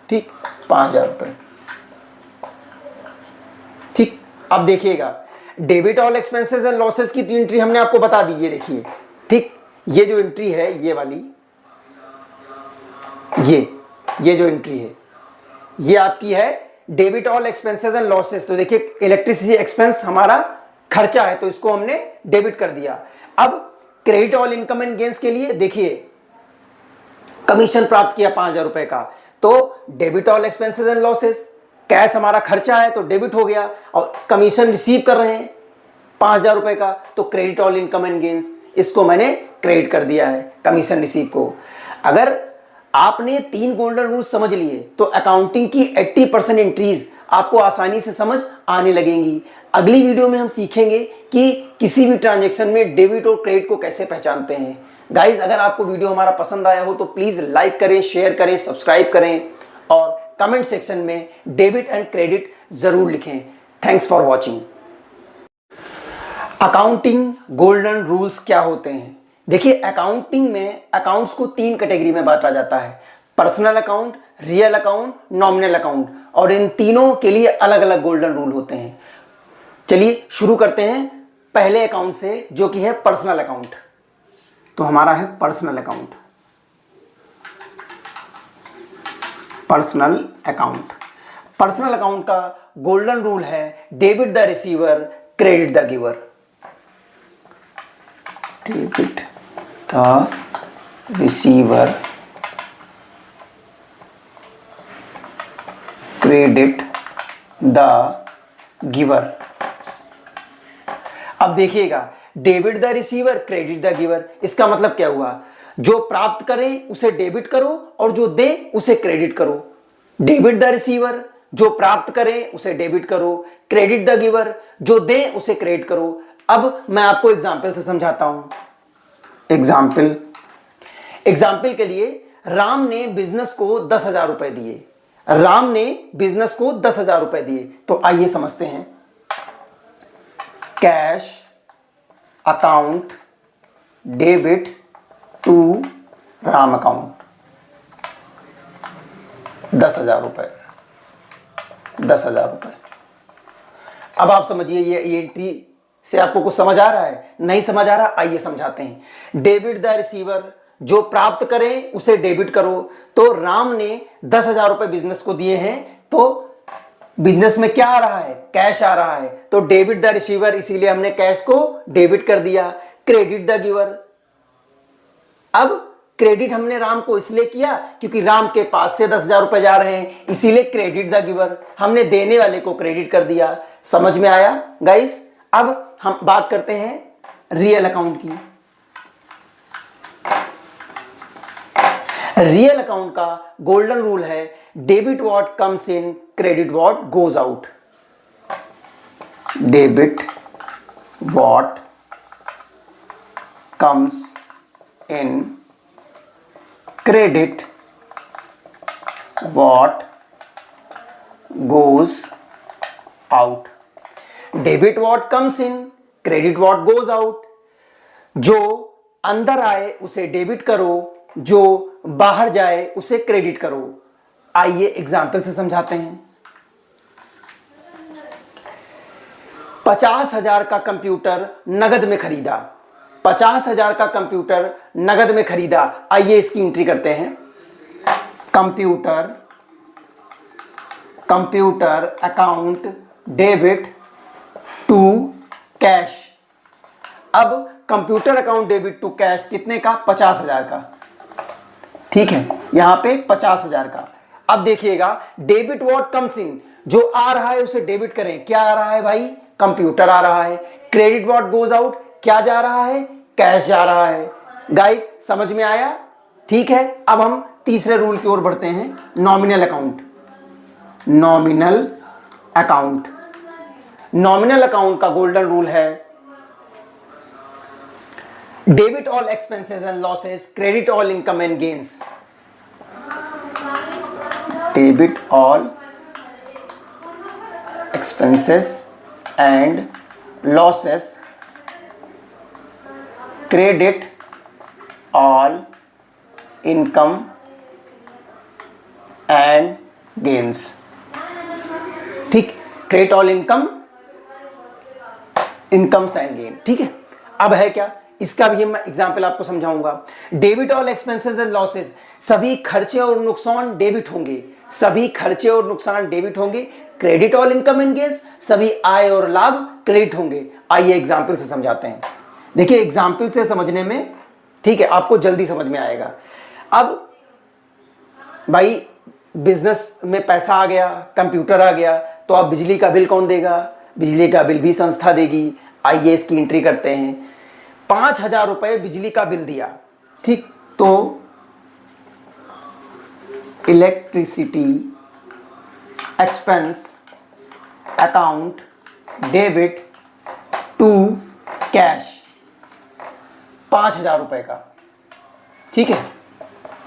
ठीक, 5,000 रुपए, ठीक। अब देखिएगा debit all expenses and losses की तीन एंट्री हमने आपको बता दी, ये देखिए, ठीक। ये जो एंट्री है, ये वाली, ये जो एंट्री है, ये आपकी है debit all expenses and losses. तो देखिए इलेक्ट्रिसिटी एक्सपेंस हमारा खर्चा है, तो इसको हमने डेबिट कर दिया। अब credit all income and gains के लिए देखिए कमीशन प्राप्त किया 5,000 रुपए का, तो debit all expenses and losses, cash हमारा खर्चा है तो डेबिट हो गया, और कमीशन रिसीव कर रहे हैं 5,000 रुपए का, तो credit all income and gains, इसको मैंने क्रेडिट कर दिया है कमीशन रिसीव को। अगर आपने 3 गोल्डन रूल समझ लिए तो अकाउंटिंग की 80% एंट्रीज आपको आसानी से समझ आने लगेंगी। अगली वीडियो में हम सीखेंगे कि किसी भी ट्रांजैक्शन में डेबिट और क्रेडिट को कैसे पहचानते हैं। गाइज अगर आपको वीडियो हमारा पसंद आया हो तो प्लीज लाइक करें, शेयर करें, सब्सक्राइब करें और कमेंट सेक्शन में डेबिट एंड क्रेडिट जरूर लिखें। Thanks for watching. Accounting golden rules क्या होते हैं? देखिए अकाउंटिंग में अकाउंट्स को 3 कैटेगरी में बांटा जाता है, personal account, real account, nominal account, और इन तीनों के लिए अलग अलग गोल्डन रूल होते हैं। चलिए शुरू करते हैं पहले अकाउंट से, जो कि है पर्सनल अकाउंट। तो हमारा है personal account. Personal account, personal account का गोल्डन रूल है debit the receiver, credit the giver. Debit the receiver, credit the giver. अब देखिएगा debit the receiver, credit the giver, इसका मतलब क्या हुआ? जो प्राप्त करे उसे डेबिट करो और जो दे उसे क्रेडिट करो। डेबिट द रिसीवर, जो प्राप्त करे उसे डेबिट करो, क्रेडिट द गिवर, जो दे उसे क्रेडिट करो। अब मैं आपको एग्जाम्पल से समझाता हूं। एग्जाम्पल के लिए राम ने बिजनेस को 10,000 रुपए दिए। राम ने बिजनेस को 10,000 रुपए दिए, तो आइए समझते हैं। Cash account debit to Ram account 10,000 रुपए, 10,000 रुपए। अब आप समझिए ये एंट्री से आपको कुछ समझ आ रहा है? नहीं समझ आ रहा? आइए समझाते हैं। डेबिट द रिसीवर, जो प्राप्त करे उसे डेबिट करो। तो राम ने 10,000 रुपए बिजनेस को दिए हैं, तो बिजनेस में क्या आ रहा है? कैश आ रहा है। तो डेबिट द रिसीवर, इसीलिए हमने कैश को डेबिट कर दिया। क्रेडिट द गिवर, अब क्रेडिट हमने राम को इसलिए किया क्योंकि राम के पास से 10,000 रुपए जा रहे हैं, इसीलिए क्रेडिट द गिवर, हमने देने वाले को क्रेडिट कर दिया। समझ में आया गाइस? अब हम बात करते हैं रियल अकाउंट की। रियल अकाउंट का गोल्डन रूल है, debit what comes in, credit what goes out. Debit what comes in, credit what goes out. Debit what comes in, credit what goes out. जो अंदर आए उसे डेबिट करो, जो बाहर जाए उसे क्रेडिट करो। आइए एग्जाम्पल से समझाते हैं। 50,000 का कंप्यूटर नगद में खरीदा। 50,000 का कंप्यूटर नगद में खरीदा। आइए इसकी एंट्री करते हैं। Computer account debit to cash. अब computer account debit to cash कितने का? 50,000 का। ठीक है, यहां पे 50,000 का। अब देखिएगा, डेबिट व्हाट कम्स इन, जो आ रहा है उसे डेबिट करें। क्या आ रहा है भाई? कंप्यूटर आ रहा है। क्रेडिट व्हाट गोज आउट, क्या जा रहा है? कैश जा रहा है। गाइस समझ में आया? ठीक है, अब हम तीसरे रूल की ओर बढ़ते हैं, nominal account. Nominal account, nominal account का गोल्डन रूल है, debit all expenses and losses, credit all income and gains. Debit all expenses and losses, credit all income and gains. ठीक, credit all incomes and gain. ठीक है, अब है क्या, इसका भी मैं एग्जांपल आपको समझाऊंगा। Debit all expenses and losses, सभी खर्चे और नुकसान डेबिट होंगे। सभी खर्चे और नुकसान डेबिट होंगे। Credit all income and gains, सभी आय और लाभ क्रेडिट होंगे। आइए एग्जांपल से समझाते हैं। देखिए एग्जाम्पल से समझने में, ठीक है, आपको जल्दी समझ में आएगा। अब भाई बिजनेस में पैसा आ गया, कंप्यूटर आ गया, तो अब बिजली का बिल कौन देगा? बिजली का बिल भी संस्था देगी। आइए इसकी एंट्री करते हैं। 5,000 रुपए बिजली का बिल दिया। ठीक, तो electricity expense account debit to cash 5,000 रुपए का। ठीक है,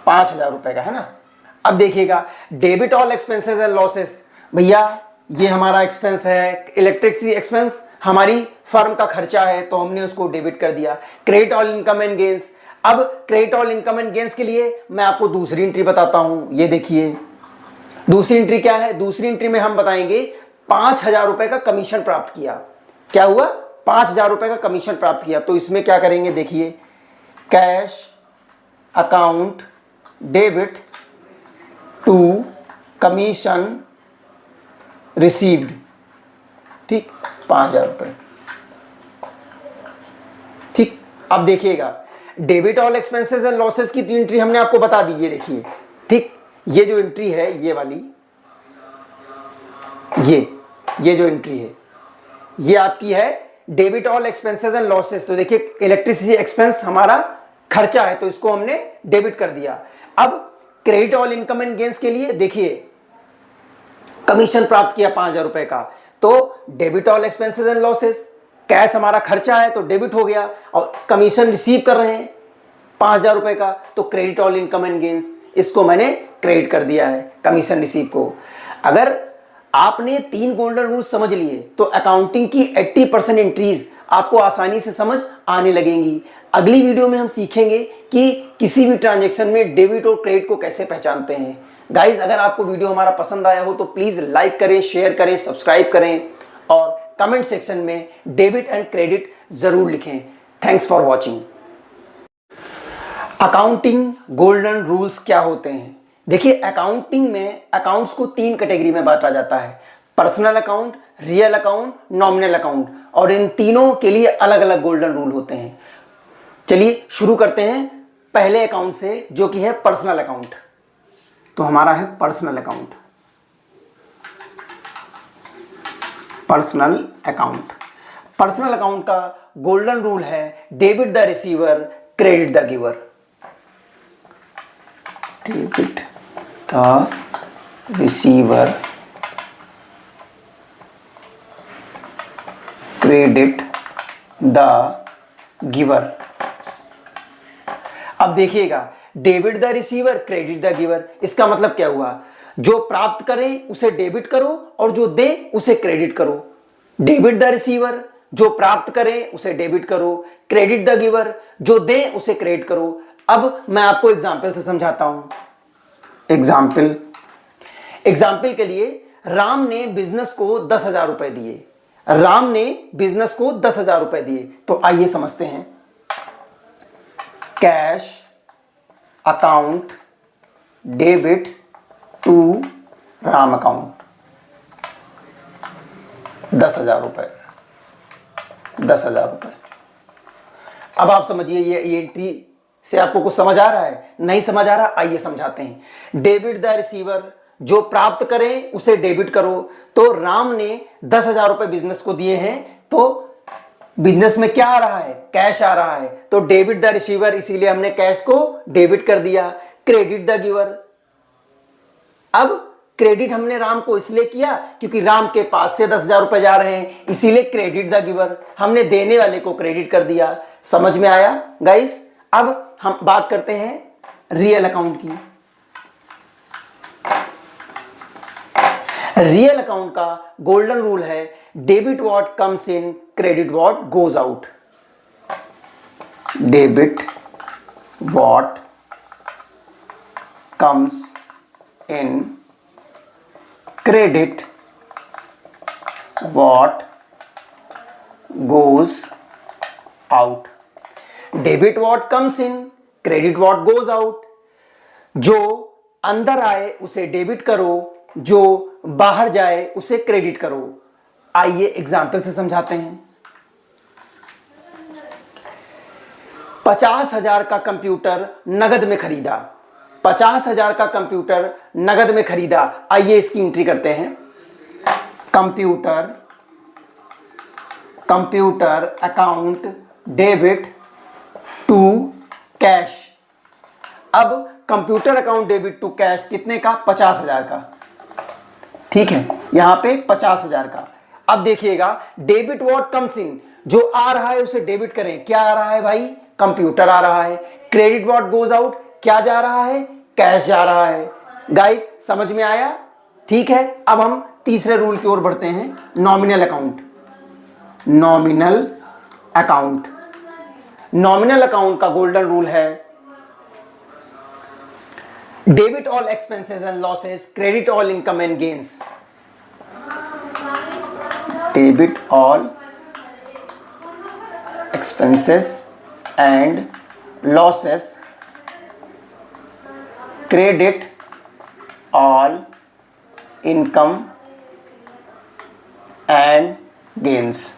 5,000 रुपए का है ना। अब देखिएगा, debit all expenses and losses, भैया ये हमारा एक्सपेंस है, इलेक्ट्रिसिटी एक्सपेंस हमारी फर्म का खर्चा है, तो हमने उसको डेबिट कर दिया। Credit all income and gains, अब credit all income and gains के लिए मैं आपको दूसरी एंट्री बताता हूं। ये देखिए दूसरी एंट्री क्या है। दूसरी एंट्री में हम बताएंगे 5,000 रुपए का कमीशन प्राप्त किया। क्या हुआ? 5,000 रुपए का कमीशन प्राप्त किया। तो इसमें क्या करेंगे, देखिए, cash account debit to commission received. ठीक, 5,000 रुपए। ठीक, अब देखिएगा, debit all expenses and losses की एंट्री हमने आपको बता दी। ये देखिए, ठीक, ये जो एंट्री है, ये वाली, ये जो एंट्री है, ये आपकी है debit all expenses and losses. तो देखिए इलेक्ट्रिसिटी एक्सपेंस हमारा खर्चा है, तो इसको हमने डेबिट कर दिया। अब credit all income and gains के लिए देखिए, कमीशन प्राप्त किया 5,000 रुपए का, तो debit all expenses and losses, cash हमारा खर्चा है तो डेबिट हो गया, और कमीशन रिसीव कर रहे हैं 5,000 रुपए का, तो credit all income and gains, इसको मैंने क्रेडिट कर दिया है कमीशन रिसीव को। अगर आपने 3 गोल्डन रूल समझ लिए तो अकाउंटिंग की 80% एंट्रीज आपको आसानी से समझ आने लगेंगी। अगली वीडियो में हम सीखेंगे कि किसी भी ट्रांजैक्शन में डेबिट और क्रेडिट को कैसे पहचानते हैं। गाइज, अगर आपको वीडियो हमारा पसंद आया हो तो प्लीज लाइक करें, शेयर करें, सब्सक्राइब करें और कमेंट सेक्शन में डेबिट एंड क्रेडिट जरूर लिखें। Thanks for watching. Accounting golden rules क्या होते हैं? देखिए, अकाउंटिंग में अकाउंट्स को 3 कैटेगरी में बांटा जाता है, personal account, real account, nominal account, और इन तीनों के लिए अलग अलग गोल्डन रूल होते हैं। चलिए शुरू करते हैं पहले अकाउंट से, जो कि है पर्सनल अकाउंट। तो हमारा है personal account. Personal account, personal account का गोल्डन रूल है debit the receiver, credit the giver. Debit the receiver, credit the giver. अब देखिएगा, debit the receiver, credit the giver, इसका मतलब क्या हुआ? जो प्राप्त करे उसे डेबिट करो और जो दे उसे क्रेडिट करो। डेबिट द रिसीवर, जो प्राप्त करे उसे डेबिट करो, क्रेडिट द गिवर, जो दे उसे क्रेडिट करो। अब मैं आपको एग्जाम्पल से समझाता हूं। एग्जाम्पल के लिए, राम ने बिजनेस को 10,000 रुपए दिए। राम ने बिजनेस को 10,000 रुपए दिए। तो आइए समझते हैं। Cash account debit to Ram account, 10,000 रुपए, 10,000 रुपए। अब आप समझिए, ये एंट्री से आपको कुछ समझ आ रहा है? नहीं समझ आ रहा? आइए समझाते हैं। डेबिट द रिसीवर, जो प्राप्त करे उसे डेबिट करो। तो राम ने 10,000 रुपए बिजनेस को दिए हैं, तो बिजनेस में क्या आ रहा है? कैश आ रहा है। तो डेबिट द रिसीवर, इसीलिए हमने कैश को डेबिट कर दिया। क्रेडिट द गिवर, अब क्रेडिट हमने राम को इसलिए किया क्योंकि राम के पास से 10,000 रुपए जा रहे हैं, इसीलिए क्रेडिट द गिवर, हमने देने वाले को क्रेडिट कर दिया। समझ में आया गाइस? अब हम बात करते हैं रियल अकाउंट की। रियल अकाउंट का गोल्डन रूल है debit what comes in, credit what goes out. Debit what comes in, credit what goes out. Debit what comes in, credit what goes out. जो अंदर आए उसे डेबिट करो, जो बाहर जाए उसे क्रेडिट करो। आइए एग्जाम्पल से समझाते हैं। 50,000 का कंप्यूटर नगद में खरीदा। 50,000 का कंप्यूटर नगद में खरीदा। आइए इसकी एंट्री करते हैं। Computer account debit to cash. अब computer account debit to cash कितने का? 50,000 का। ठीक है, यहां पे 50,000 का। अब देखिएगा, डेबिट व्हाट कम्स इन, जो आ रहा है उसे डेबिट करें। क्या आ रहा है भाई? कंप्यूटर आ रहा है। क्रेडिट व्हाट गोज आउट, क्या जा रहा है? कैश जा रहा है। गाइस समझ में आया? ठीक है, अब हम तीसरे रूल की ओर बढ़ते हैं, nominal account. Nominal account, nominal account का गोल्डन रूल है debit all expenses and losses, credit all income and gains. Debit all expenses and losses, credit all income and gains.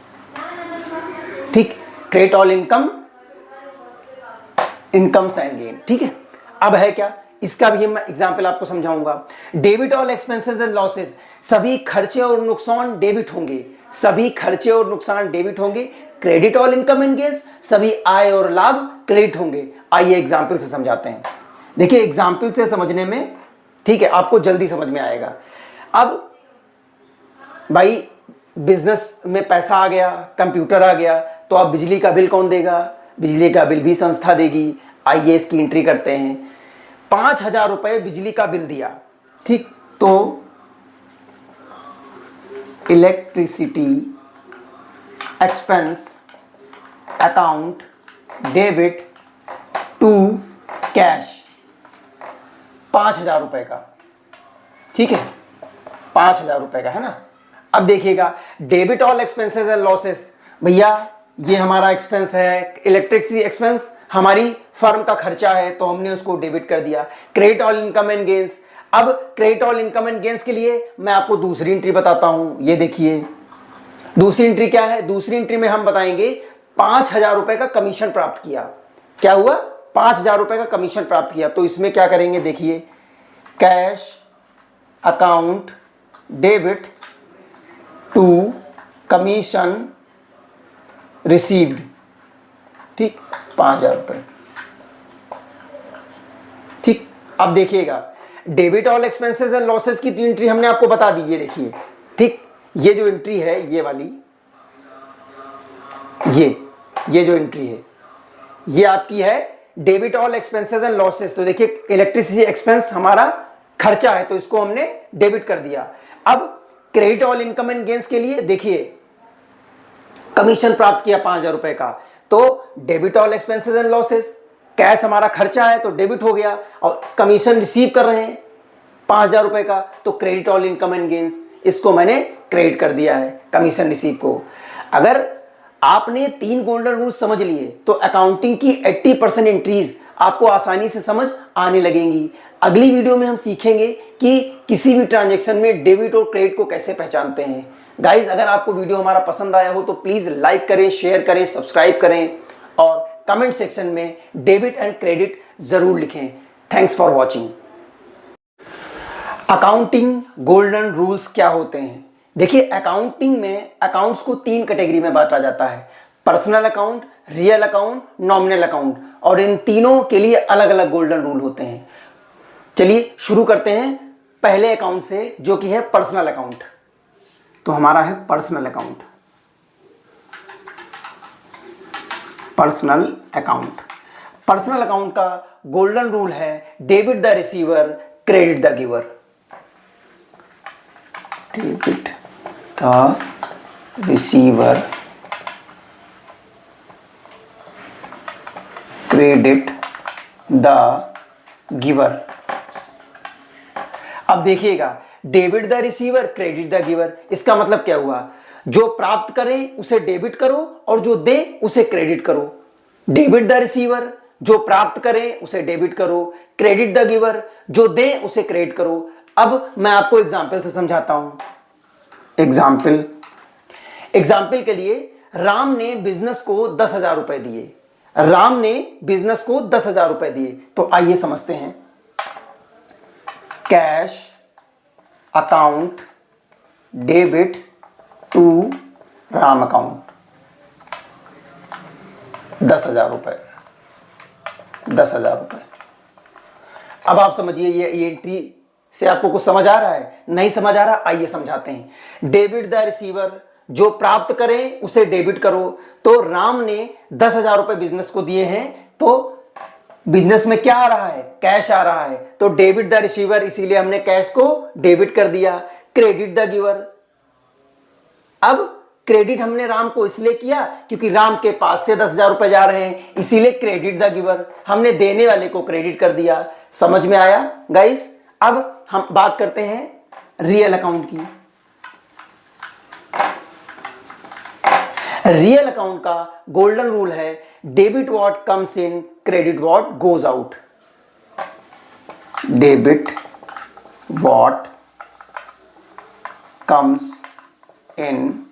ठीक, credit all incomes and gain. ठीक है, अब है क्या? इसका भी मैं एग्जांपल आपको समझाऊंगा। Debit all expenses and losses, सभी खर्चे और नुकसान डेबिट होंगे। सभी खर्चे और नुकसान डेबिट होंगे। Credit all income and gains, सभी आय और लाभ क्रेडिट होंगे। आइए एग्जांपल से समझाते हैं। देखिए, एग्जाम्पल से समझने में, ठीक है, आपको जल्दी समझ में आएगा। अब भाई बिजनेस में पैसा आ गया, कंप्यूटर आ गया, तो अब बिजली का बिल कौन देगा? बिजली का बिल भी संस्था देगी। आइए इसकी एंट्री करते हैं। 5,000 रुपए बिजली का बिल दिया। ठीक, तो electricity expense account debit to cash, 5,000 रुपए का। ठीक है, 5,000 रुपए का है ना। अब देखिएगा debit all expenses and losses, भैया ये हमारा एक्सपेंस है, इलेक्ट्रिसिटी एक्सपेंस हमारी फर्म का खर्चा है तो हमने उसको डेबिट कर दिया। Credit all income and gains, अब credit all income and gains के लिए मैं आपको दूसरी एंट्री बताता हूं, ये देखिए दूसरी एंट्री क्या है। दूसरी एंट्री में हम बताएंगे 5,000 रुपए का कमीशन प्राप्त किया। क्या हुआ? 5,000 रुपए का कमीशन प्राप्त किया। तो इसमें क्या करेंगे, देखिए cash account debit to commission received, ठीक, 5,000 रुपए, ठीक। अब देखिएगा debit all expenses and losses की एंट्री हमने आपको बता दी, ये देखिए, ठीक। ये जो एंट्री है ये वाली, ये जो एंट्री है ये आपकी है debit all expenses and losses. तो देखिए इलेक्ट्रिसिटी एक्सपेंस हमारा खर्चा है तो इसको हमने डेबिट कर दिया। अब credit all income and gains के लिए देखिए कमीशन प्राप्त किया 5,000 रुपए का, तो debit all expenses and losses, cash हमारा खर्चा है तो डेबिट हो गया, और कमीशन रिसीव कर रहे हैं 5,000 रुपए का, तो credit all income and gains, इसको मैंने क्रेडिट कर दिया है कमीशन रिसीव को। अगर आपने 3 गोल्डन रूल्स समझ लिए तो अकाउंटिंग की 80% एंट्रीज आपको आसानी से समझ आने लगेंगी। अगली वीडियो में हम सीखेंगे कि किसी भी ट्रांजैक्शन में डेबिट और क्रेडिट को कैसे पहचानते हैं। गाइज अगर आपको वीडियो हमारा पसंद आया हो तो प्लीज लाइक करें, शेयर करें, सब्सक्राइब करें और कमेंट सेक्शन में डेबिट एंड क्रेडिट जरूर लिखें। Thanks for watching. Accounting golden rules क्या होते हैं? देखिए अकाउंटिंग में अकाउंट्स को 3 कैटेगरी में बांटा जाता है, personal account, real account, nominal account, और इन तीनों के लिए अलग अलग गोल्डन रूल होते हैं। चलिए शुरू करते हैं पहले अकाउंट से जो कि है पर्सनल अकाउंट। तो हमारा है personal account. Personal account, personal account का गोल्डन रूल है debit the receiver, credit the giver. Debit the receiver, credit the giver. अब देखिएगा debit the receiver, credit the giver, इसका मतलब क्या हुआ? जो प्राप्त करे उसे डेबिट करो और जो दे उसे क्रेडिट करो। डेबिट द रिसीवर, जो प्राप्त करे उसे डेबिट करो, क्रेडिट द गिवर, जो दे उसे क्रेडिट करो। अब मैं आपको एग्जाम्पल से समझाता हूं। एग्जाम्पल के लिए राम ने बिजनेस को 10,000 रुपए दिए। राम ने बिजनेस को 10,000 रुपए दिए, तो आइए समझते हैं। Cash account debit to Ram account, 10,000 रुपए, 10,000 रुपए। अब आप समझिए ये एंट्री से आपको कुछ समझ आ रहा है? नहीं समझ आ रहा? आइए समझाते हैं। डेबिट द रिसीवर, जो प्राप्त करे उसे डेबिट करो। तो राम ने 10,000 रुपए बिजनेस को दिए हैं, तो बिजनेस में क्या आ रहा है? कैश आ रहा है, तो डेबिट द रिसीवर, इसीलिए हमने कैश को डेबिट कर दिया। क्रेडिट द गिवर, अब क्रेडिट हमने राम को इसलिए किया क्योंकि राम के पास से 10,000 रुपए जा रहे हैं, इसीलिए क्रेडिट द गिवर, हमने देने वाले को क्रेडिट कर दिया। समझ में आया गाइस? अब हम बात करते हैं रियल अकाउंट की। रियल अकाउंट का गोल्डन रूल है debit what comes in, credit what goes out. Debit what comes in,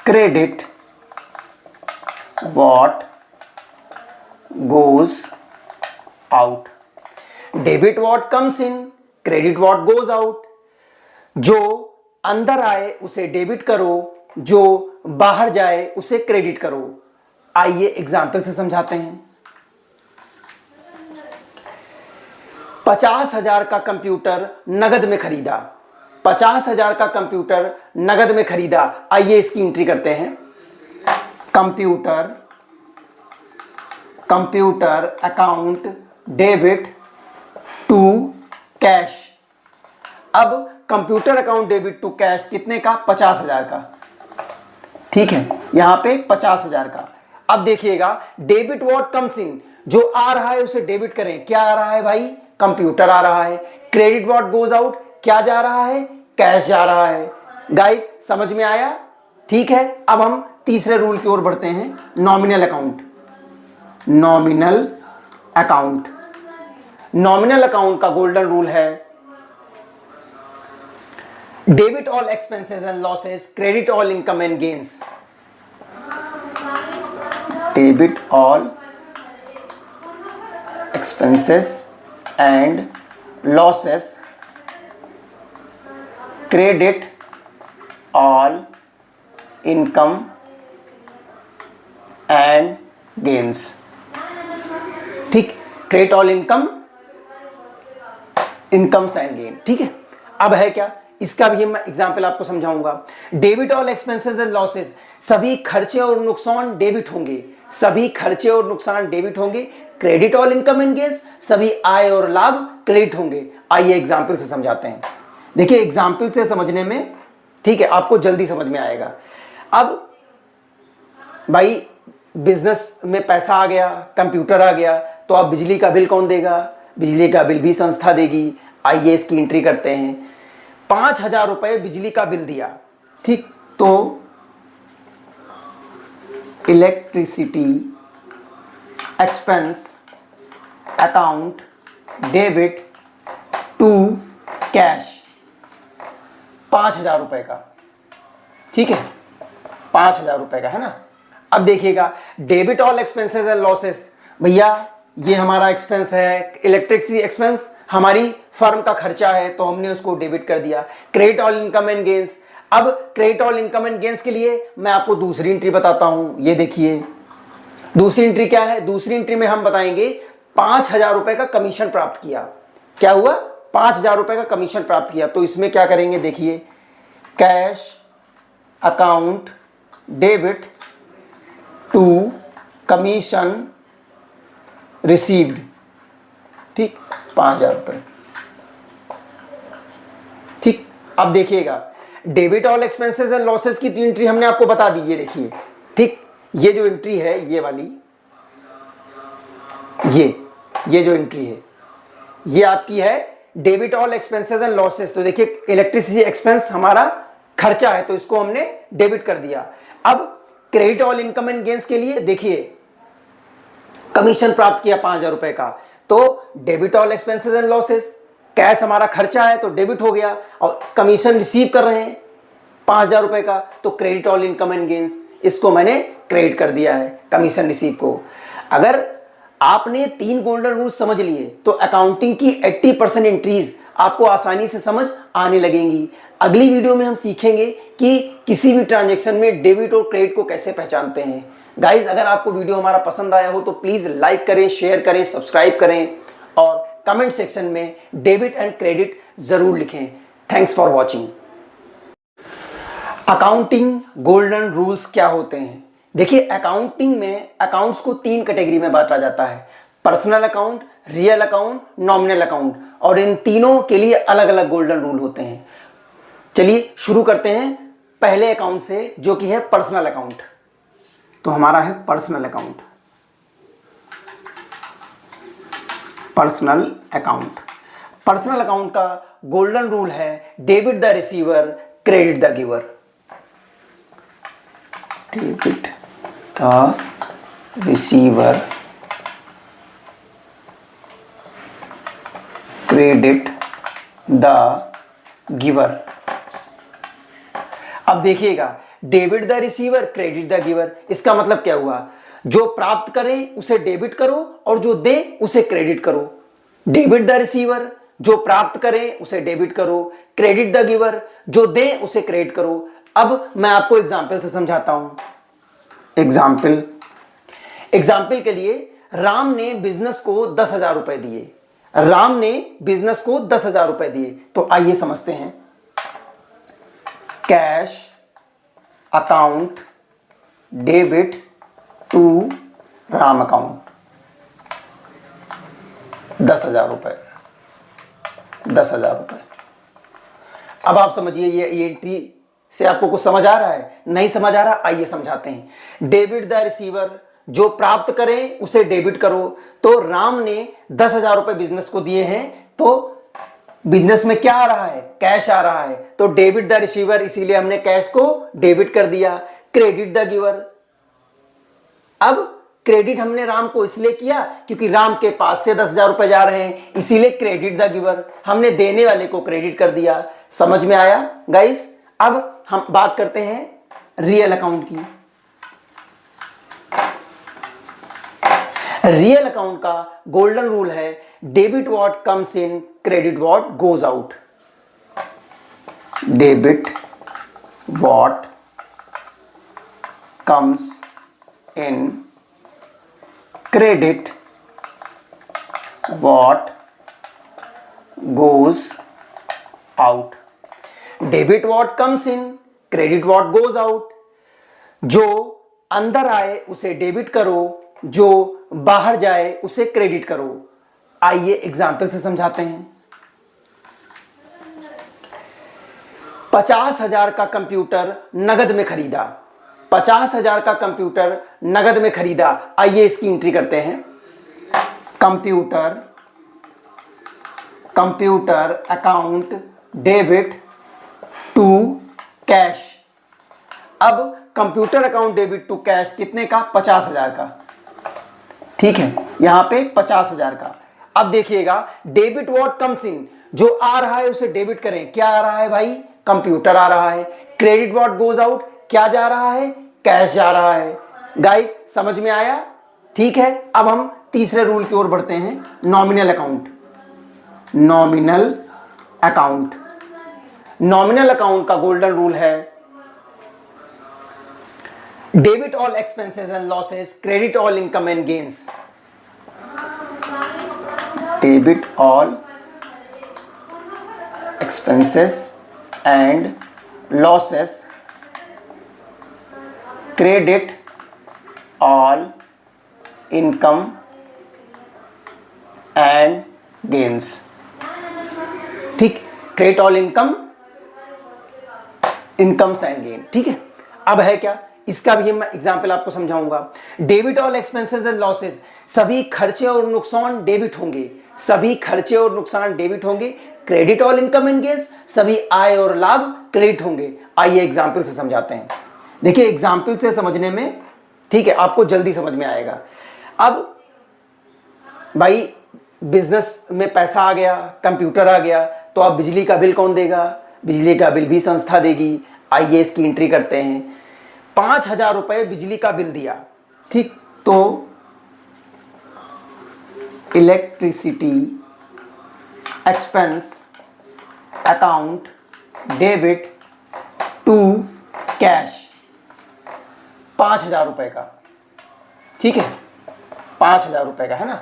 credit what goes out. Debit what comes in, credit what goes out. जो अंदर आए उसे डेबिट करो, जो बाहर जाए उसे क्रेडिट करो। आइए एग्जाम्पल से समझाते हैं। 50,000 का कंप्यूटर नगद में खरीदा, 50,000 का कंप्यूटर नगद में खरीदा। आइए इसकी एंट्री करते हैं। Computer account debit to cash. अब computer account debit to cash कितने का? 50,000 का, ठीक है, यहां पे 50,000 का। अब देखिएगा डेबिट व्हाट कम्स इन, जो आ रहा है उसे डेबिट करें। क्या आ रहा है भाई? कंप्यूटर आ रहा है। क्रेडिट व्हाट गोज आउट, क्या जा रहा है? कैश जा रहा है। गाइस समझ में आया? ठीक है, अब हम तीसरे रूल की ओर बढ़ते हैं, nominal account. Nominal account, nominal account का गोल्डन रूल है debit all expenses and losses, credit all income and gains. Debit all expenses and losses, credit all income and gains. ठीक, credit all incomes and gain. ठीक है, अब है क्या, इसका भी मैं एग्जांपल आपको समझाऊंगा। Debit all expenses and losses, सभी खर्चे और नुकसान डेबिट होंगे, सभी खर्चे और नुकसान डेबिट होंगे। Credit all income and gains, सभी आय और लाभ क्रेडिट होंगे। आइए एग्जांपल से समझाते हैं। देखिए एग्जांपल से समझने में, ठीक है, आपको जल्दी समझ में आएगा। अब भाई बिजनेस में पैसा आ गया, कंप्यूटर आ गया, तो अब बिजली का बिल कौन देगा? बिजली का बिल भी संस्था देगी। आइए इसकी एंट्री करते हैं। 5,000 रुपए बिजली का बिल दिया, ठीक, तो electricity expense account debit to cash 5,000 रुपए का, ठीक है, 5,000 रुपए का है ना। अब देखिएगा debit all expenses and losses, भैया ये हमारा एक्सपेंस है, इलेक्ट्रिसिटी एक्सपेंस हमारी फर्म का खर्चा है, तो हमने उसको डेबिट कर दिया। Credit all income and gains, अब credit all income and gains के लिए मैं आपको दूसरी एंट्री बताता हूं। ये देखिए दूसरी एंट्री क्या है, दूसरी एंट्री में हम बताएंगे 5,000 रुपए का कमीशन प्राप्त किया। क्या हुआ? 5,000 रुपए का कमीशन प्राप्त किया। तो इसमें क्या करेंगे, देखिए cash account debit to commission received, ठीक, 5,000 रुपए। ठीक, अब देखिएगा debit all expenses and losses की तीन एंट्री हमने आपको बता दी। ये देखिए, ठीक, ये जो एंट्री है, ये वाली, ये जो एंट्री है, ये आपकी है debit all expenses and losses. तो देखिए इलेक्ट्रिसिटी एक्सपेंस हमारा खर्चा है, तो इसको हमने डेबिट कर दिया। अब credit all income and gains के लिए देखिए कमीशन प्राप्त किया 5,000 रुपए का, तो debit all expenses and losses, cash हमारा खर्चा है तो डेबिट हो गया, और कमीशन रिसीव कर रहे हैं 5,000 रुपए का, तो credit all income and gains, इसको मैंने क्रेडिट कर दिया है कमीशन रिसीव को। अगर आपने 3 गोल्डन रूल समझ लिए तो अकाउंटिंग की 80% एंट्रीज आपको आसानी से समझ आने लगेंगी। अगली वीडियो में हम सीखेंगे कि किसी भी ट्रांजैक्शन में डेबिट और क्रेडिट को कैसे पहचानते हैं। गाइज अगर आपको वीडियो हमारा पसंद आया हो तो प्लीज लाइक करें, शेयर करें, सब्सक्राइब करें और कमेंट सेक्शन में डेबिट एंड क्रेडिट जरूर लिखें। Thanks for watching. Accounting golden rules क्या होते हैं? देखिए अकाउंटिंग में अकाउंट्स को 3 कैटेगरी में बांटा जाता है, personal account, real account, nominal account, और इन तीनों के लिए अलग अलग गोल्डन रूल होते हैं। चलिए शुरू करते हैं पहले अकाउंट से, जो कि है पर्सनल अकाउंट। तो हमारा है personal account. Personal account, personal account का गोल्डन रूल है debit the receiver, credit the giver. Debit the receiver, credit the giver. अब देखिएगा debit the receiver, credit the giver, इसका मतलब क्या हुआ? जो प्राप्त करे उसे डेबिट करो और जो दे उसे क्रेडिट करो। डेबिट द रिसीवर, जो प्राप्त करे उसे डेबिट करो, क्रेडिट द गिवर, जो दे उसे क्रेडिट करो। अब मैं आपको एग्जाम्पल से समझाता हूं। एग्जाम्पल के लिए राम ने बिजनेस को 10,000 रुपए दिए। राम ने बिजनेस को 10,000 रुपए दिए, तो आइए समझते हैं। Cash account debit to Ram account 10,000 रुपए, 10,000 रुपए। अब आप समझिए ये एंट्री से आपको कुछ समझ आ रहा है? नहीं समझ आ रहा? आइए समझाते हैं। डेबिट द रिसीवर, जो प्राप्त करे उसे डेबिट करो। तो राम ने 10,000 रुपए बिजनेस को दिए हैं, तो बिजनेस में क्या आ रहा है, कैश आ रहा है, तो डेबिट द रिसीवर, इसीलिए हमने कैश को डेबिट कर दिया। क्रेडिट द गिवर, अब क्रेडिट हमने राम को इसलिए किया क्योंकि राम के पास से 10,000 रुपए जा रहे हैं, इसीलिए क्रेडिट द गिवर, हमने देने वाले को क्रेडिट कर दिया। समझ में आया गाइस? अब हम बात करते हैं रियल अकाउंट की। रियल अकाउंट का गोल्डन रूल है, debit what comes in, credit what goes out. Debit what comes in, credit what goes out. Debit what comes in, credit what goes out. जो अंदर आए उसे डेबिट करो, जो बाहर जाए उसे क्रेडिट करो। आइए एग्जाम्पल से समझाते हैं। 50,000 का कंप्यूटर नगद में खरीदा, 50,000 का कंप्यूटर नगद में खरीदा। आइए इसकी एंट्री करते हैं। Computer account debit to cash. अब computer account debit to cash कितने का, 50,000 का, ठीक है, यहां पे 50,000 का। अब देखिएगा डेबिट व्हाट कम्स इन, जो आ रहा है उसे डेबिट करें। क्या आ रहा है भाई, कंप्यूटर आ रहा है। क्रेडिट व्हाट गोज आउट, क्या जा रहा है, कैश जा रहा है। गाइस समझ में आया? ठीक है, अब हम तीसरे रूल की ओर बढ़ते हैं, nominal account. Nominal account, nominal account का गोल्डन रूल है, debit all expenses and losses, credit all income and gains. Debit all expenses and losses, credit all income and gains. ठीक, credit all incomes and gain. ठीक है, अब है क्या, इसका भी मैं एग्जांपल आपको समझाऊंगा। Debit all expenses and losses, सभी खर्चे और नुकसान डेबिट होंगे, सभी खर्चे और नुकसान डेबिट होंगे। Credit all income and gains, सभी आय और लाभ क्रेडिट होंगे। आइए एग्जांपल से समझाते हैं। देखिए एग्जांपल से समझने में, ठीक है, आपको जल्दी समझ में आएगा। अब भाई बिजनेस में पैसा आ गया, कंप्यूटर आ गया, तो अब बिजली का बिल कौन देगा, बिजली का बिल भी संस्था देगी। आइए इसकी एंट्री करते हैं। 5,000 रुपए बिजली का बिल दिया, ठीक, तो electricity expense account debit to cash, 5,000 रुपए का, ठीक है, 5,000 रुपए का है ना।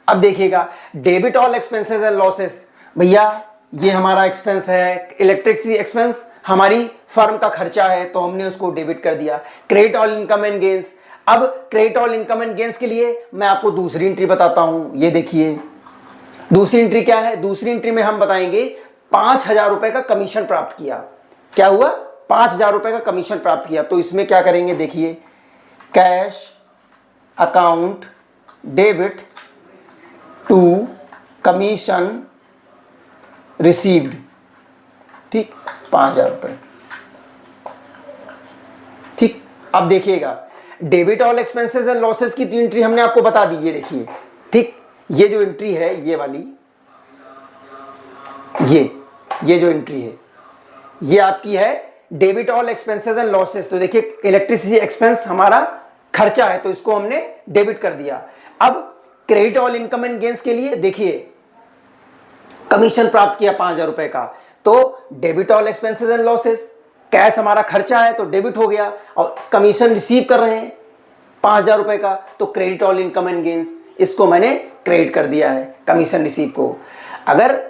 अब देखिएगा debit all expenses and losses, भैया ये हमारा एक्सपेंस है, इलेक्ट्रिसिटी एक्सपेंस हमारी फर्म का खर्चा है, तो हमने उसको डेबिट कर दिया। Credit all income and gains, अब credit all income and gains के लिए मैं आपको दूसरी एंट्री बताता हूं। ये देखिए दूसरी एंट्री क्या है, दूसरी एंट्री में हम बताएंगे 5,000 रुपए का कमीशन प्राप्त किया। क्या हुआ, 5,000 रुपए का कमीशन प्राप्त किया। तो इसमें क्या करेंगे, देखिए cash account debit to commission received, ठीक, 5,000 रुपए, ठीक। अब देखिएगा debit all expenses and losses की एंट्री हमने आपको बता दी, ये देखिए, ठीक, ये जो एंट्री है, ये वाली, ये जो एंट्री है ये आपकी है debit all expenses and losses. तो देखिए इलेक्ट्रिसिटी एक्सपेंस हमारा खर्चा है, तो इसको हमने डेबिट कर दिया। अब credit all income and gains के लिए देखिए कमीशन प्राप्त किया 5,000 रुपए का, तो debit all expenses and losses, cash हमारा खर्चा है तो डेबिट हो गया, और कमीशन रिसीव कर रहे हैं 5,000 रुपए का, तो credit all income and gains, इसको मैंने क्रेडिट कर दिया है कमीशन रिसीव को। अगर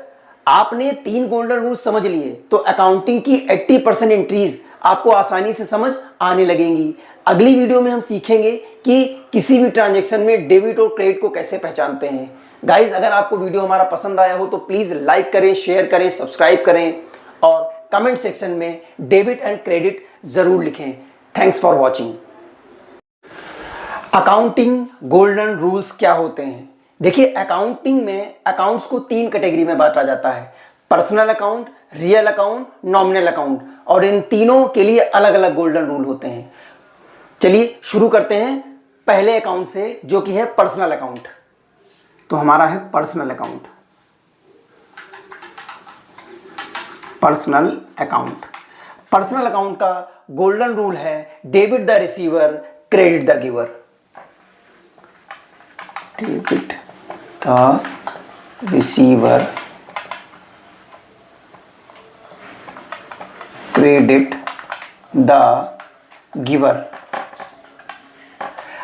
आपने 3 गोल्डन रूल समझ लिए तो अकाउंटिंग की 80% एंट्रीज आपको आसानी से समझ आने लगेंगी। अगली वीडियो में हम सीखेंगे कि किसी भी ट्रांजैक्शन में डेबिट और क्रेडिट को कैसे पहचानते हैं। गाइज अगर आपको वीडियो हमारा पसंद आया हो तो प्लीज लाइक करें, शेयर करें, सब्सक्राइब करें और कमेंट सेक्शन में डेबिट एंड क्रेडिट जरूर लिखें। Thanks for watching. Accounting golden rules क्या होते हैं? देखिए अकाउंटिंग में अकाउंट्स को 3 कैटेगरी में बांटा जाता है। Personal account, real account, nominal account, और इन तीनों के लिए अलग अलग गोल्डन रूल होते हैं। चलिए शुरू करते हैं पहले अकाउंट से, जो कि है पर्सनल अकाउंट। तो हमारा है personal account. Personal account, personal account का गोल्डन रूल है debit the receiver, credit the giver. Debit the receiver, credit the giver.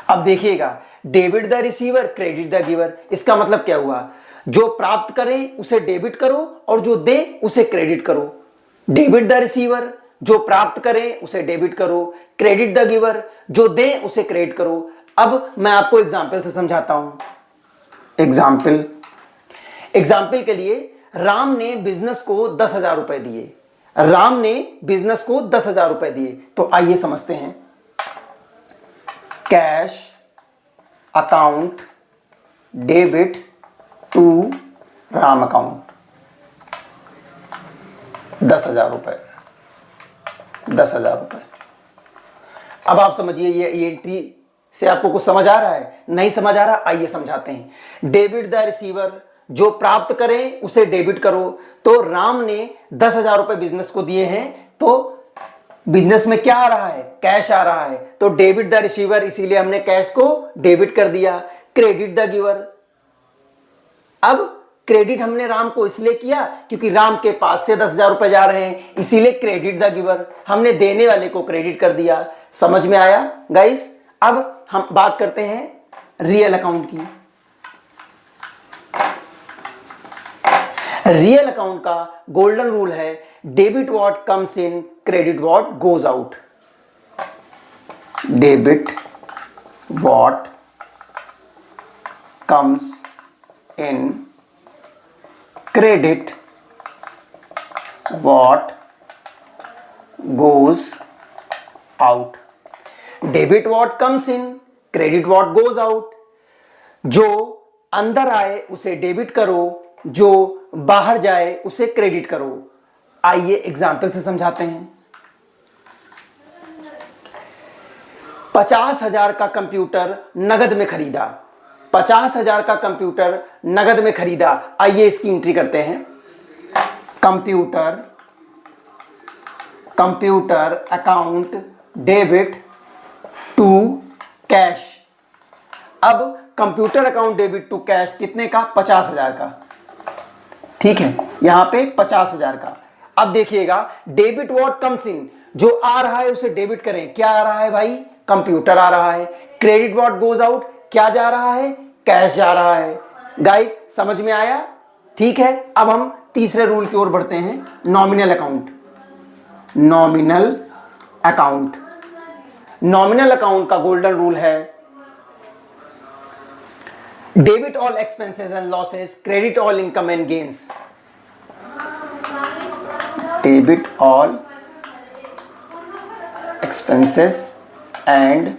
अब देखिएगा, debit the receiver, credit the giver, इसका मतलब क्या हुआ? जो प्राप्त करे उसे डेबिट करो और जो दे उसे क्रेडिट करो। डेबिट द रिसीवर, जो प्राप्त करे उसे डेबिट करो, क्रेडिट द गिवर, जो दे उसे क्रेडिट करो। अब मैं आपको एग्जाम्पल से समझाता हूं। एग्जाम्पल के लिए, राम ने बिजनेस को 10,000 रुपए दिए। राम ने बिजनेस को 10,000 रुपए दिए। तो आइए समझते हैं। Cash account debit to Ram account, 10,000 रुपए, 10,000 रुपए। अब आप समझिए, ये एंट्री से आपको कुछ समझ आ रहा है? नहीं समझ आ रहा? आइए समझाते हैं। डेबिट द रिसीवर, जो प्राप्त करे उसे डेबिट करो। तो राम ने 10,000 रुपए बिजनेस को दिए हैं, तो बिजनेस में क्या आ रहा है? कैश आ रहा है। तो डेबिट द रिसीवर, इसीलिए हमने कैश को डेबिट कर दिया। क्रेडिट द गिवर, अब क्रेडिट हमने राम को इसलिए किया क्योंकि राम के पास से 10,000 रुपए जा रहे हैं, इसीलिए क्रेडिट द गिवर, हमने देने वाले को क्रेडिट कर दिया। समझ में आया गाइस? अब हम बात करते हैं रियल अकाउंट की। रियल अकाउंट का गोल्डन रूल है debit what comes in, credit what goes out. Debit what comes in, credit what goes out. Debit what comes in, credit what goes out. जो अंदर आए उसे डेबिट करो, जो बाहर जाए उसे क्रेडिट करो। आइए एग्जाम्पल से समझाते हैं। 50,000 का कंप्यूटर नगद में खरीदा। 50,000 का कंप्यूटर नगद में खरीदा। आइए इसकी एंट्री करते हैं। Computer account debit to cash. अब computer account debit to cash कितने का? 50,000 का। ठीक है, यहां पे 50,000 का। अब देखिएगा, डेबिट व्हाट कम्स इन, जो आ रहा है उसे डेबिट करें। क्या आ रहा है भाई? कंप्यूटर आ रहा है। क्रेडिट व्हाट गोज आउट, क्या जा रहा है? कैश जा रहा है। गाइस समझ में आया? ठीक है, अब हम तीसरे रूल की ओर बढ़ते हैं, nominal account. Nominal account, nominal account का गोल्डन रूल है debit all expenses and losses, credit all income and gains. Debit all expenses and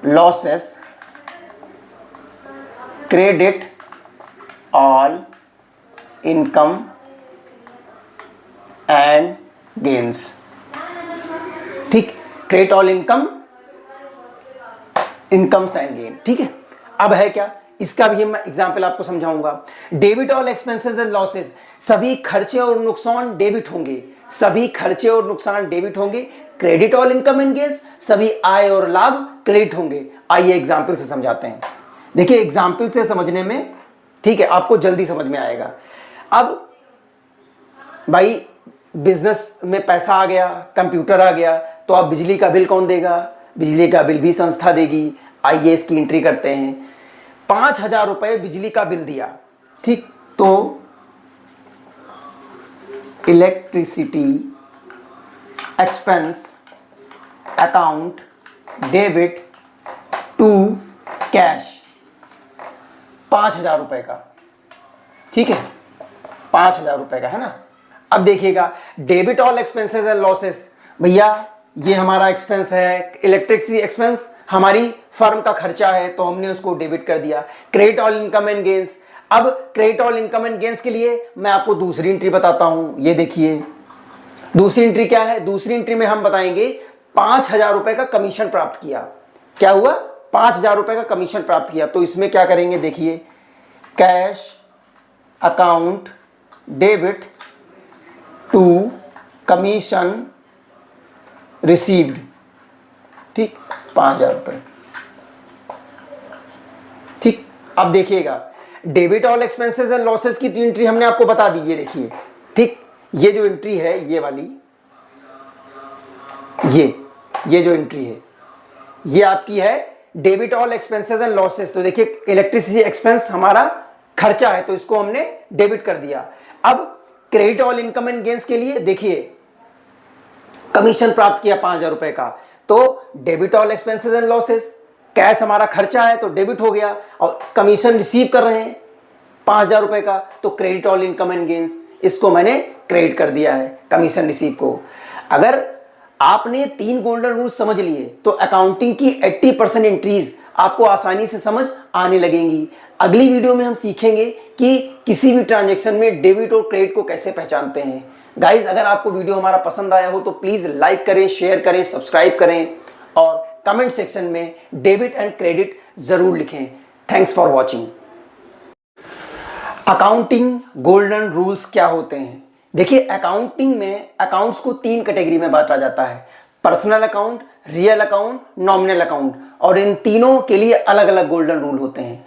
losses, credit all income and gains. ठीक, credit all incomes and gain. ठीक है, अब है क्या? इसका भी मैं एग्जांपल आपको समझाऊंगा। Debit all expenses and losses, सभी खर्चे और नुकसान डेबिट होंगे। सभी खर्चे और नुकसान डेबिट होंगे। Credit all income and gains, सभी आय और लाभ क्रेडिट होंगे। आइए एग्जांपल से समझाते हैं। देखिए एग्जाम्पल से समझने में, ठीक है, आपको जल्दी समझ में आएगा। अब भाई बिजनेस में पैसा आ गया, कंप्यूटर आ गया, तो अब बिजली का बिल कौन देगा? बिजली का बिल भी संस्था देगी। आइए इसकी एंट्री करते हैं। 5,000 रुपए बिजली का बिल दिया। ठीक, तो electricity expense account debit to cash, 5,000 रुपए का। ठीक है, 5,000 रुपए का है ना। अब देखिएगा, debit all expenses and losses, भैया ये हमारा एक्सपेंस है, इलेक्ट्रिसिटी एक्सपेंस हमारी फर्म का खर्चा है, तो हमने उसको डेबिट कर दिया। Credit all income and gains, अब credit all income and gains के लिए मैं आपको दूसरी एंट्री बताता हूं। ये देखिए दूसरी एंट्री क्या है। दूसरी एंट्री में हम बताएंगे 5,000 रुपए का कमीशन प्राप्त किया। क्या हुआ? 5,000 रुपए का कमीशन प्राप्त किया। तो इसमें क्या करेंगे देखिए, cash account debit to commission received. ठीक, 5,000 रुपए। ठीक, अब देखिएगा debit all expenses and losses की एंट्री हमने आपको बता दी। ये देखिए, ठीक, ये जो एंट्री है ये वाली, ये जो एंट्री है ये आपकी है debit all expenses and losses. तो देखिए इलेक्ट्रिसिटी एक्सपेंस हमारा खर्चा है तो इसको हमने डेबिट कर दिया। अब credit all income and gains के लिए देखिए कमीशन प्राप्त किया 5,000 रुपए का, तो debit all expenses and losses, cash हमारा खर्चा है तो डेबिट हो गया, और कमीशन रिसीव कर रहे हैं 5,000 रुपए का, तो credit all income and gains, इसको मैंने क्रेडिट कर दिया है कमीशन रिसीव को। अगर आपने 3 गोल्डन रूल्स समझ लिए तो अकाउंटिंग की 80% एंट्रीज आपको आसानी से समझ आने लगेंगी। अगली वीडियो में हम सीखेंगे कि किसी भी ट्रांजैक्शन में डेबिट और क्रेडिट को कैसे पहचानते हैं। गाइज, अगर आपको वीडियो हमारा पसंद आया हो तो प्लीज लाइक करें, शेयर करें, सब्सक्राइब करें और कमेंट सेक्शन में डेबिट एंड क्रेडिट जरूर लिखें। Thanks for watching. Accounting golden rules क्या होते हैं? देखिए अकाउंटिंग में अकाउंट्स को 3 कैटेगरी में बांटा जाता है, personal account, real account, nominal account, और इन तीनों के लिए अलग अलग गोल्डन रूल होते हैं।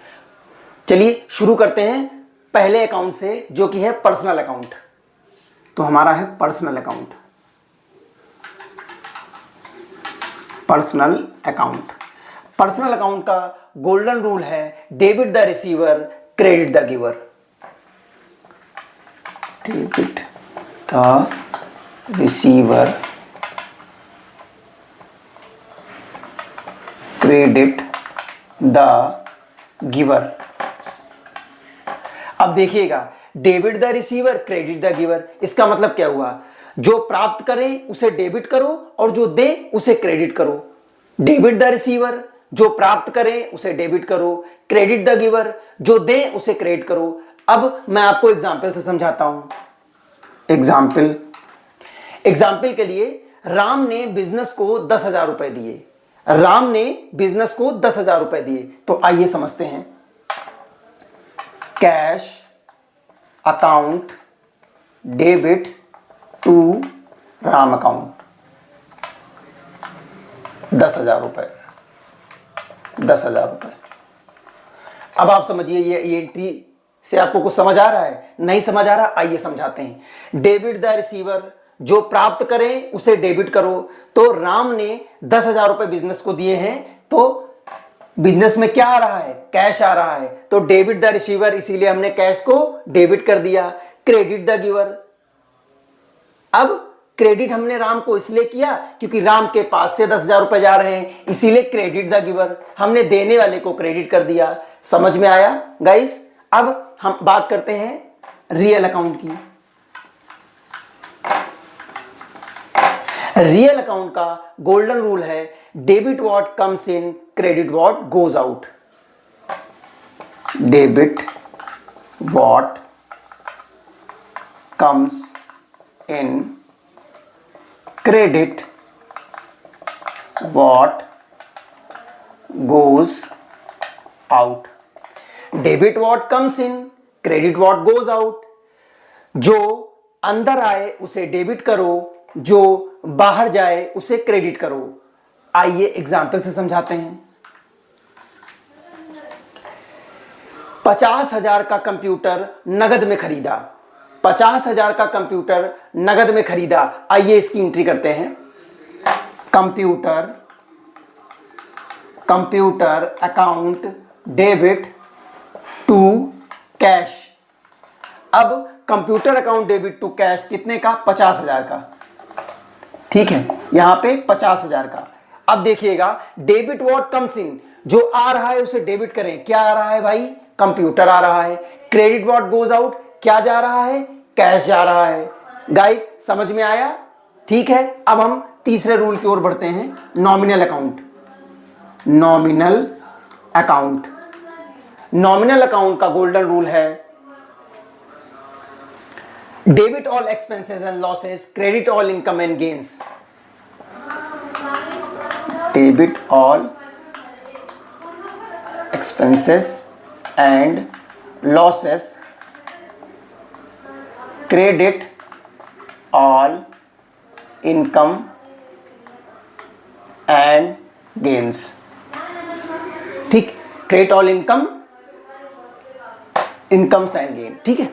चलिए शुरू करते हैं पहले अकाउंट से, जो कि है पर्सनल अकाउंट। तो हमारा है personal account. Personal account, personal account का गोल्डन रूल है debit the receiver, credit the giver. Debit the receiver, credit the giver. अब देखिएगा debit the receiver, credit the giver, इसका मतलब क्या हुआ? जो प्राप्त करे उसे डेबिट करो और जो दे उसे क्रेडिट करो। डेबिट द रिसीवर, जो प्राप्त करे उसे डेबिट करो, क्रेडिट द गिवर, जो दे उसे क्रेडिट करो। अब मैं आपको एग्जाम्पल से समझाता हूं। एग्जाम्पल के लिए राम ने बिजनेस को 10,000 रुपए दिए। राम ने बिजनेस को 10,000 रुपए दिए, तो आइए समझते हैं। Cash account debit to Ram account, 10,000 रुपए, 10,000 रुपए। अब आप समझिए ये एंट्री से आपको कुछ समझ आ रहा है? नहीं समझ आ रहा? आइए समझाते हैं। डेबिट द रिसीवर, जो प्राप्त करे उसे डेबिट करो। तो राम ने 10,000 रुपए बिजनेस को दिए हैं, तो बिजनेस में क्या आ रहा है? कैश आ रहा है, तो डेबिट द रिसीवर, इसीलिए हमने कैश को डेबिट कर दिया। क्रेडिट द गिवर, अब क्रेडिट हमने राम को इसलिए किया क्योंकि राम के पास से 10,000 रुपए जा रहे हैं, इसीलिए क्रेडिट द गिवर, हमने देने वाले को क्रेडिट कर दिया। समझ में आया गाइस? अब हम बात करते हैं रियल अकाउंट की। रियल अकाउंट का गोल्डन रूल है debit what comes in, credit what goes out. Debit what comes in, credit what goes out. Debit what comes in, credit what goes out. जो अंदर आए उसे डेबिट करो, जो बाहर जाए उसे क्रेडिट करो। आइए एग्जाम्पल से समझाते हैं। 50,000 का कंप्यूटर नगद में खरीदा, 50,000 का कंप्यूटर नगद में खरीदा। आइए इसकी एंट्री करते हैं। Computer account debit to cash. अब computer account debit to cash कितने का? 50,000 का। ठीक है, यहां पे 50,000 का। अब देखिएगा डेबिट व्हाट कम्स इन, जो आ रहा है उसे डेबिट करें। क्या आ रहा है भाई? कंप्यूटर आ रहा है। क्रेडिट व्हाट गोज आउट, क्या जा रहा है? कैश जा रहा है। गाइस समझ में आया? ठीक है, अब हम तीसरे रूल की ओर बढ़ते हैं, nominal account. Nominal account, nominal account का गोल्डन रूल है debit all expenses and losses, credit all income and gains. Debit all expenses and losses, credit all income and gains. ठीक, credit all incomes and gain. ठीक है,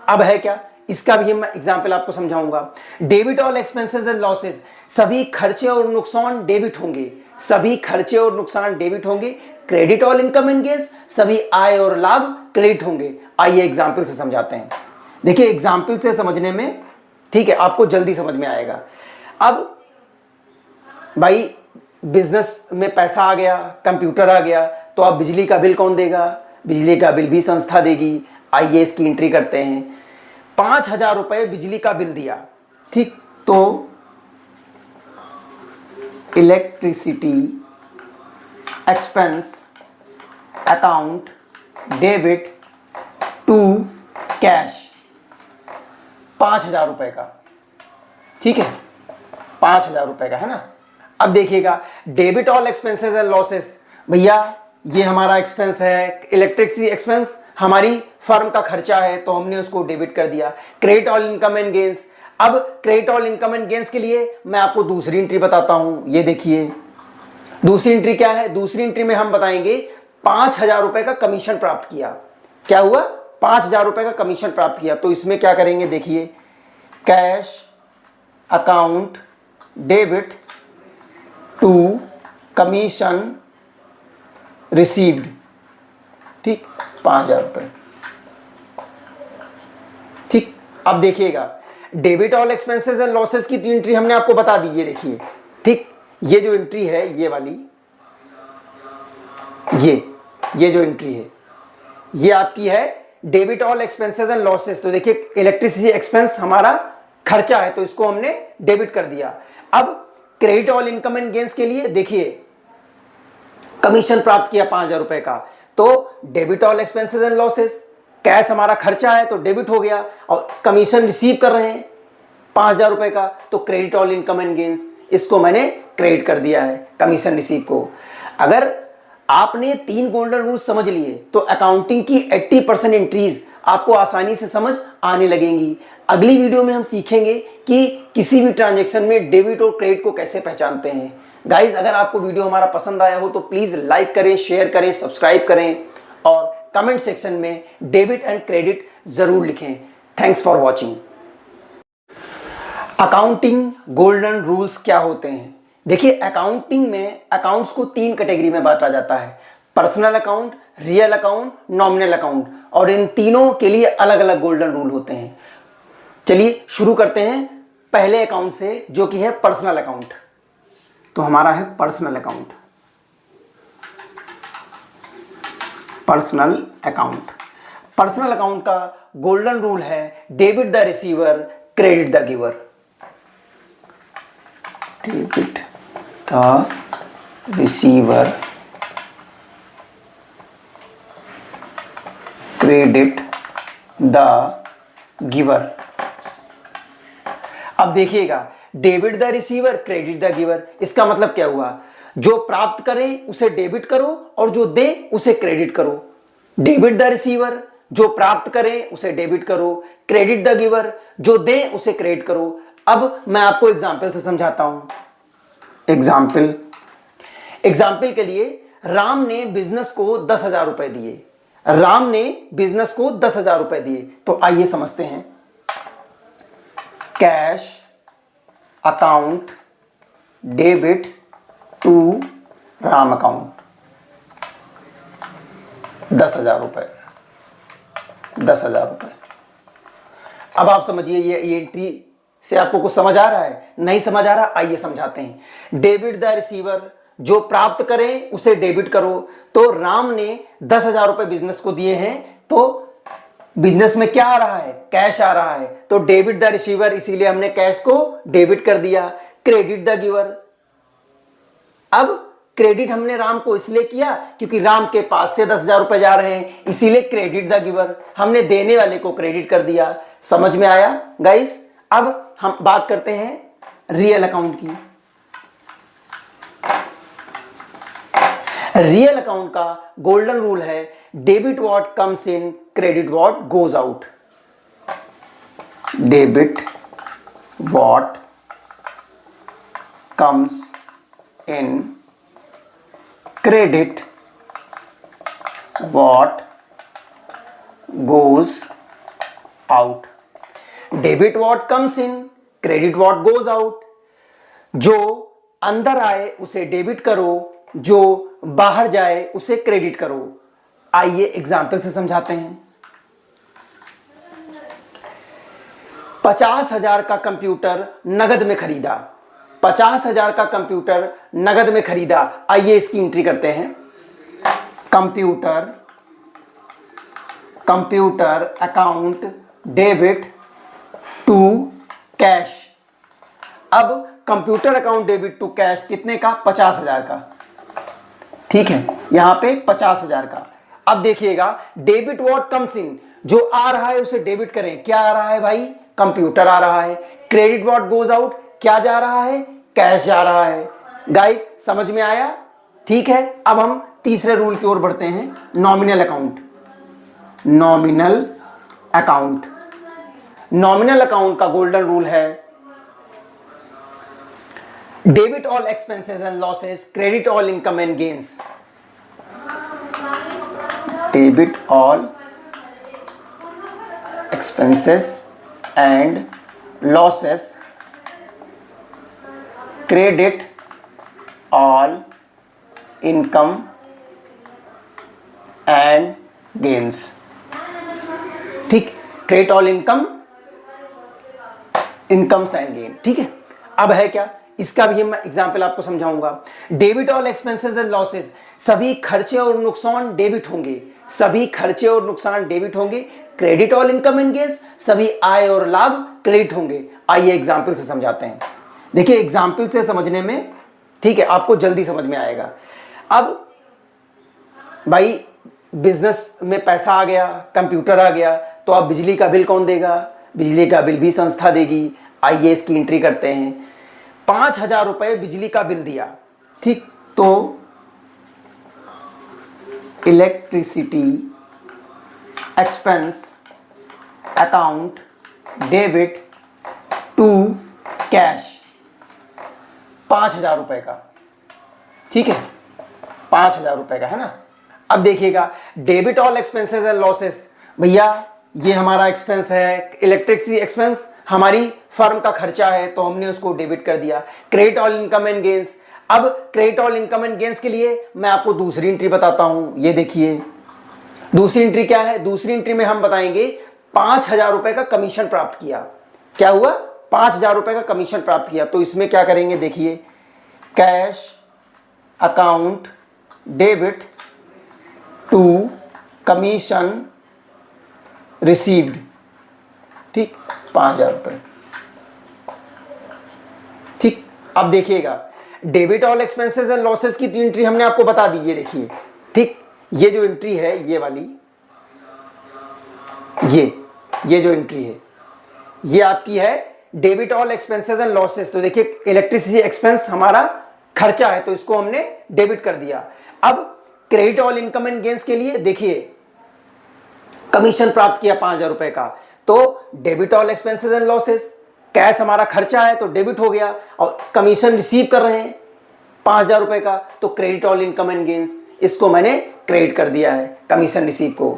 अब है क्या, इसका भी मैं एग्जांपल आपको समझाऊंगा। Debit all expenses and losses, सभी खर्चे और नुकसान डेबिट होंगे, सभी खर्चे और नुकसान डेबिट होंगे। Credit all income and gains, सभी आय और लाभ क्रेडिट होंगे। आइए एग्जांपल से समझाते हैं। देखिए एग्जांपल से समझने में, ठीक है, आपको जल्दी समझ में आएगा। अब भाई बिजनेस में पैसा आ गया, कंप्यूटर आ गया, तो अब बिजली का बिल कौन देगा? बिजली का बिल भी संस्था देगी। आइए इसकी एंट्री करते हैं। 5,000 रुपए बिजली का बिल दिया, ठीक, तो electricity expense account debit to cash 5,000 रुपए का, ठीक है, 5,000 रुपए का है ना। अब देखिएगा debit all expenses and losses, भैया ये हमारा एक्सपेंस है, इलेक्ट्रिसिटी एक्सपेंस हमारी फर्म का खर्चा है, तो हमने उसको डेबिट कर दिया। Credit all income and gains, अब credit all income and gains के लिए मैं आपको दूसरी एंट्री बताता हूं। ये देखिए दूसरी एंट्री क्या है, दूसरी एंट्री में हम बताएंगे 5,000 रुपए का कमीशन प्राप्त किया। क्या हुआ? 5,000 रुपए का कमीशन प्राप्त किया। तो इसमें क्या करेंगे, देखिए cash account debit to commission received, ठीक, 5,000 रुपए। ठीक, अब देखिएगा debit all expenses and losses की तीन एंट्री हमने आपको बता दी। ये देखिए, ठीक, ये जो एंट्री है, ये वाली, ये जो एंट्री है, ये आपकी है debit all expenses and losses. तो देखिए इलेक्ट्रिसिटी एक्सपेंस हमारा खर्चा है, तो इसको हमने डेबिट कर दिया। अब credit all income and gains के लिए देखिए कमीशन प्राप्त किया 5,000 रुपए का, तो debit all expenses and losses, cash हमारा खर्चा है तो डेबिट हो गया, और कमीशन रिसीव कर रहे हैं 5,000 रुपए का, तो credit all income and gains, इसको मैंने क्रेडिट कर दिया है कमीशन रिसीव को। अगर आपने 3 गोल्डन रूल समझ लिए तो अकाउंटिंग की 80% एंट्रीज आपको आसानी से समझ आने लगेंगी। अगली वीडियो में हम सीखेंगे कि किसी भी ट्रांजैक्शन में डेबिट और क्रेडिट को कैसे पहचानते हैं। गाइज, अगर आपको वीडियो हमारा पसंद आया हो तो प्लीज लाइक करें, शेयर करें, सब्सक्राइब करें और कमेंट सेक्शन में डेबिट एंड क्रेडिट जरूर लिखें। Thanks for watching. Accounting golden rules क्या होते हैं? देखिए अकाउंटिंग में अकाउंट्स को 3 कैटेगरी में बांटा जाता है, personal account, real account, nominal account, और इन तीनों के लिए अलग अलग गोल्डन रूल होते हैं। चलिए शुरू करते हैं पहले अकाउंट से, जो कि है पर्सनल अकाउंट। तो हमारा है personal account. Personal account, personal account का गोल्डन रूल है debit the receiver, credit the giver. Debit the receiver, credit the giver. अब देखिएगा debit the receiver, credit the giver, इसका मतलब क्या हुआ? जो प्राप्त करे उसे डेबिट करो और जो दे उसे क्रेडिट करो। डेबिट द रिसीवर, जो प्राप्त करे उसे डेबिट करो, क्रेडिट द गिवर, जो दे उसे क्रेडिट करो। अब मैं आपको एग्जाम्पल से समझाता हूं। एग्जाम्पल के लिए राम ने बिजनेस को 10,000 रुपए दिए। राम ने बिजनेस को 10,000 रुपए दिए, तो आइए समझते हैं। Cash account debit to Ram account 10,000 रुपए, 10,000 रुपए। अब आप समझिए ये एंट्री से आपको कुछ समझ आ रहा है? नहीं समझ आ रहा? आइए समझाते हैं। डेबिट द रिसीवर, जो प्राप्त करे उसे डेबिट करो। तो राम ने 10,000 रुपए बिजनेस को दिए हैं, तो बिजनेस में क्या आ रहा है? कैश आ रहा है, तो डेबिट द रिसीवर, इसीलिए हमने कैश को डेबिट कर दिया। क्रेडिट द गिवर, अब क्रेडिट हमने राम को इसलिए किया क्योंकि राम के पास से 10,000 रुपए जा रहे हैं, इसीलिए क्रेडिट द गिवर, हमने देने वाले को क्रेडिट कर दिया। समझ में आया गाइस? अब हम बात करते हैं रियल अकाउंट की। रियल अकाउंट का गोल्डन रूल है debit what comes in, credit what goes out. Debit what comes in, credit what goes out. Debit what comes in, credit what goes out. जो अंदर आए उसे डेबिट करो, जो बाहर जाए उसे क्रेडिट करो। आइए एग्जाम्पल से समझाते हैं। 50,000 का कंप्यूटर नगद में खरीदा, 50,000 का कंप्यूटर नगद में खरीदा। आइए इसकी एंट्री करते हैं। Computer account debit to cash. अब computer account debit to cash कितने का? 50,000 का। ठीक है, यहां पे 50,000 का। अब देखिएगा डेबिट व्हाट कम्स इन, जो आ रहा है उसे डेबिट करें। क्या आ रहा है भाई? कंप्यूटर आ रहा है। क्रेडिट व्हाट गोज आउट, क्या जा रहा है? कैश जा रहा है। गाइस समझ में आया? ठीक है, अब हम तीसरे रूल की ओर बढ़ते हैं, nominal account. Nominal account, nominal account का गोल्डन रूल है debit all expenses and losses, credit all income and gains. Debit all expenses and losses, credit all income and gains. ठीक, credit all incomes and gain. ठीक है, अब है क्या? इसका भी मैं एग्जांपल आपको समझाऊंगा। Debit all expenses and losses, सभी खर्चे और नुकसान डेबिट होंगे, सभी खर्चे और नुकसान डेबिट होंगे। Credit all income and gains, सभी आय और लाभ क्रेडिट होंगे। आइए एग्जांपल से समझाते हैं। देखिए एग्जाम्पल से समझने में, ठीक है, आपको जल्दी समझ में आएगा। अब भाई बिजनेस में पैसा आ गया, कंप्यूटर आ गया, तो अब बिजली का बिल कौन देगा? बिजली का बिल भी संस्था देगी। आइए इसकी एंट्री करते हैं। 5,000 रुपए बिजली का बिल दिया। ठीक, तो electricity expense account debit to cash 5,000 रुपए का। ठीक है, 5,000 रुपए का है ना। अब देखिएगा debit all expenses and losses, भैया ये हमारा एक्सपेंस है, इलेक्ट्रिसिटी एक्सपेंस हमारी फर्म का खर्चा है, तो हमने उसको डेबिट कर दिया। Credit all income and gains, अब credit all income and gains के लिए मैं आपको दूसरी एंट्री बताता हूं। ये देखिए दूसरी एंट्री क्या है? दूसरी एंट्री में हम बताएंगे 5,000 रुपए का कमीशन प्राप्त किया। क्या हुआ? 5,000 रुपए का कमीशन प्राप्त किया। तो इसमें क्या करेंगे? देखिए cash account debit to commission received. ठीक, 5,000 रुपए। ठीक, अब देखिएगा debit all expenses and losses की तीन एंट्री हमने आपको बता दी। ये देखिए, ठीक, ये जो एंट्री है, ये वाली, ये जो एंट्री है, ये आपकी है debit all expenses and losses. तो देखिए इलेक्ट्रिसिटी एक्सपेंस हमारा खर्चा है, तो इसको हमने डेबिट कर दिया। अब credit all income and gains के लिए देखिए कमीशन प्राप्त किया 5,000 रुपए का, तो debit all expenses and losses, cash हमारा खर्चा है तो डेबिट हो गया, और कमीशन रिसीव कर रहे हैं 5,000 रुपए का, तो credit all income and gains, इसको मैंने क्रेडिट कर दिया है कमीशन रिसीव को।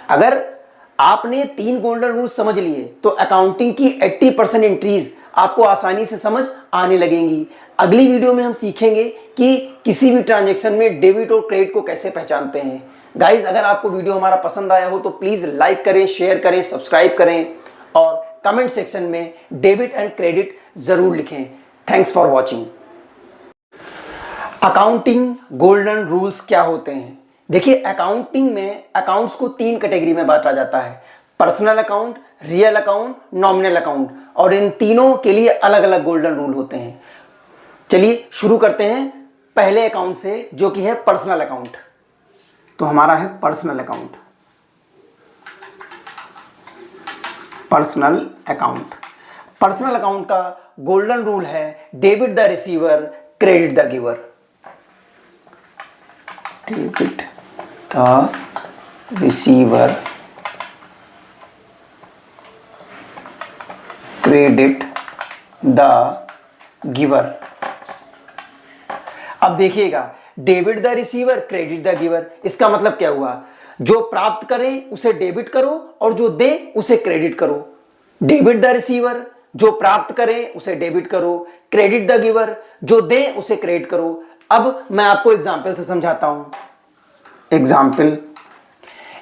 अगर आपने 3 गोल्डन रूल समझ लिए तो अकाउंटिंग की 80% एंट्रीज आपको आसानी से समझ आने लगेंगी। अगली वीडियो में हम सीखेंगे कि किसी भी ट्रांजैक्शन में डेबिट और क्रेडिट को कैसे पहचानते हैं। गाइज अगर आपको वीडियो हमारा पसंद आया हो तो प्लीज लाइक करें, शेयर करें, सब्सक्राइब करें और कमेंट सेक्शन में डेबिट एंड क्रेडिट जरूर लिखें। Thanks for watching. Accounting golden rules क्या होते हैं? देखिए अकाउंटिंग में अकाउंट्स को 3 कैटेगरी में बांटा जाता है, personal account, real account, nominal account, और इन तीनों के लिए अलग अलग गोल्डन रूल होते हैं। चलिए शुरू करते हैं पहले अकाउंट से जो कि है पर्सनल अकाउंट। तो हमारा है personal account, personal account. Personal account का गोल्डन रूल है debit the receiver credit the giver. Debit the receiver credit the giver. अब देखिएगा, debit the receiver credit the giver, इसका मतलब क्या हुआ? जो प्राप्त करे उसे डेबिट करो और जो दे उसे क्रेडिट करो। डेबिट द रिसीवर, जो प्राप्त करे उसे डेबिट करो, क्रेडिट द गिवर, जो दे उसे क्रेडिट करो। अब मैं आपको एग्जाम्पल से समझाता हूं।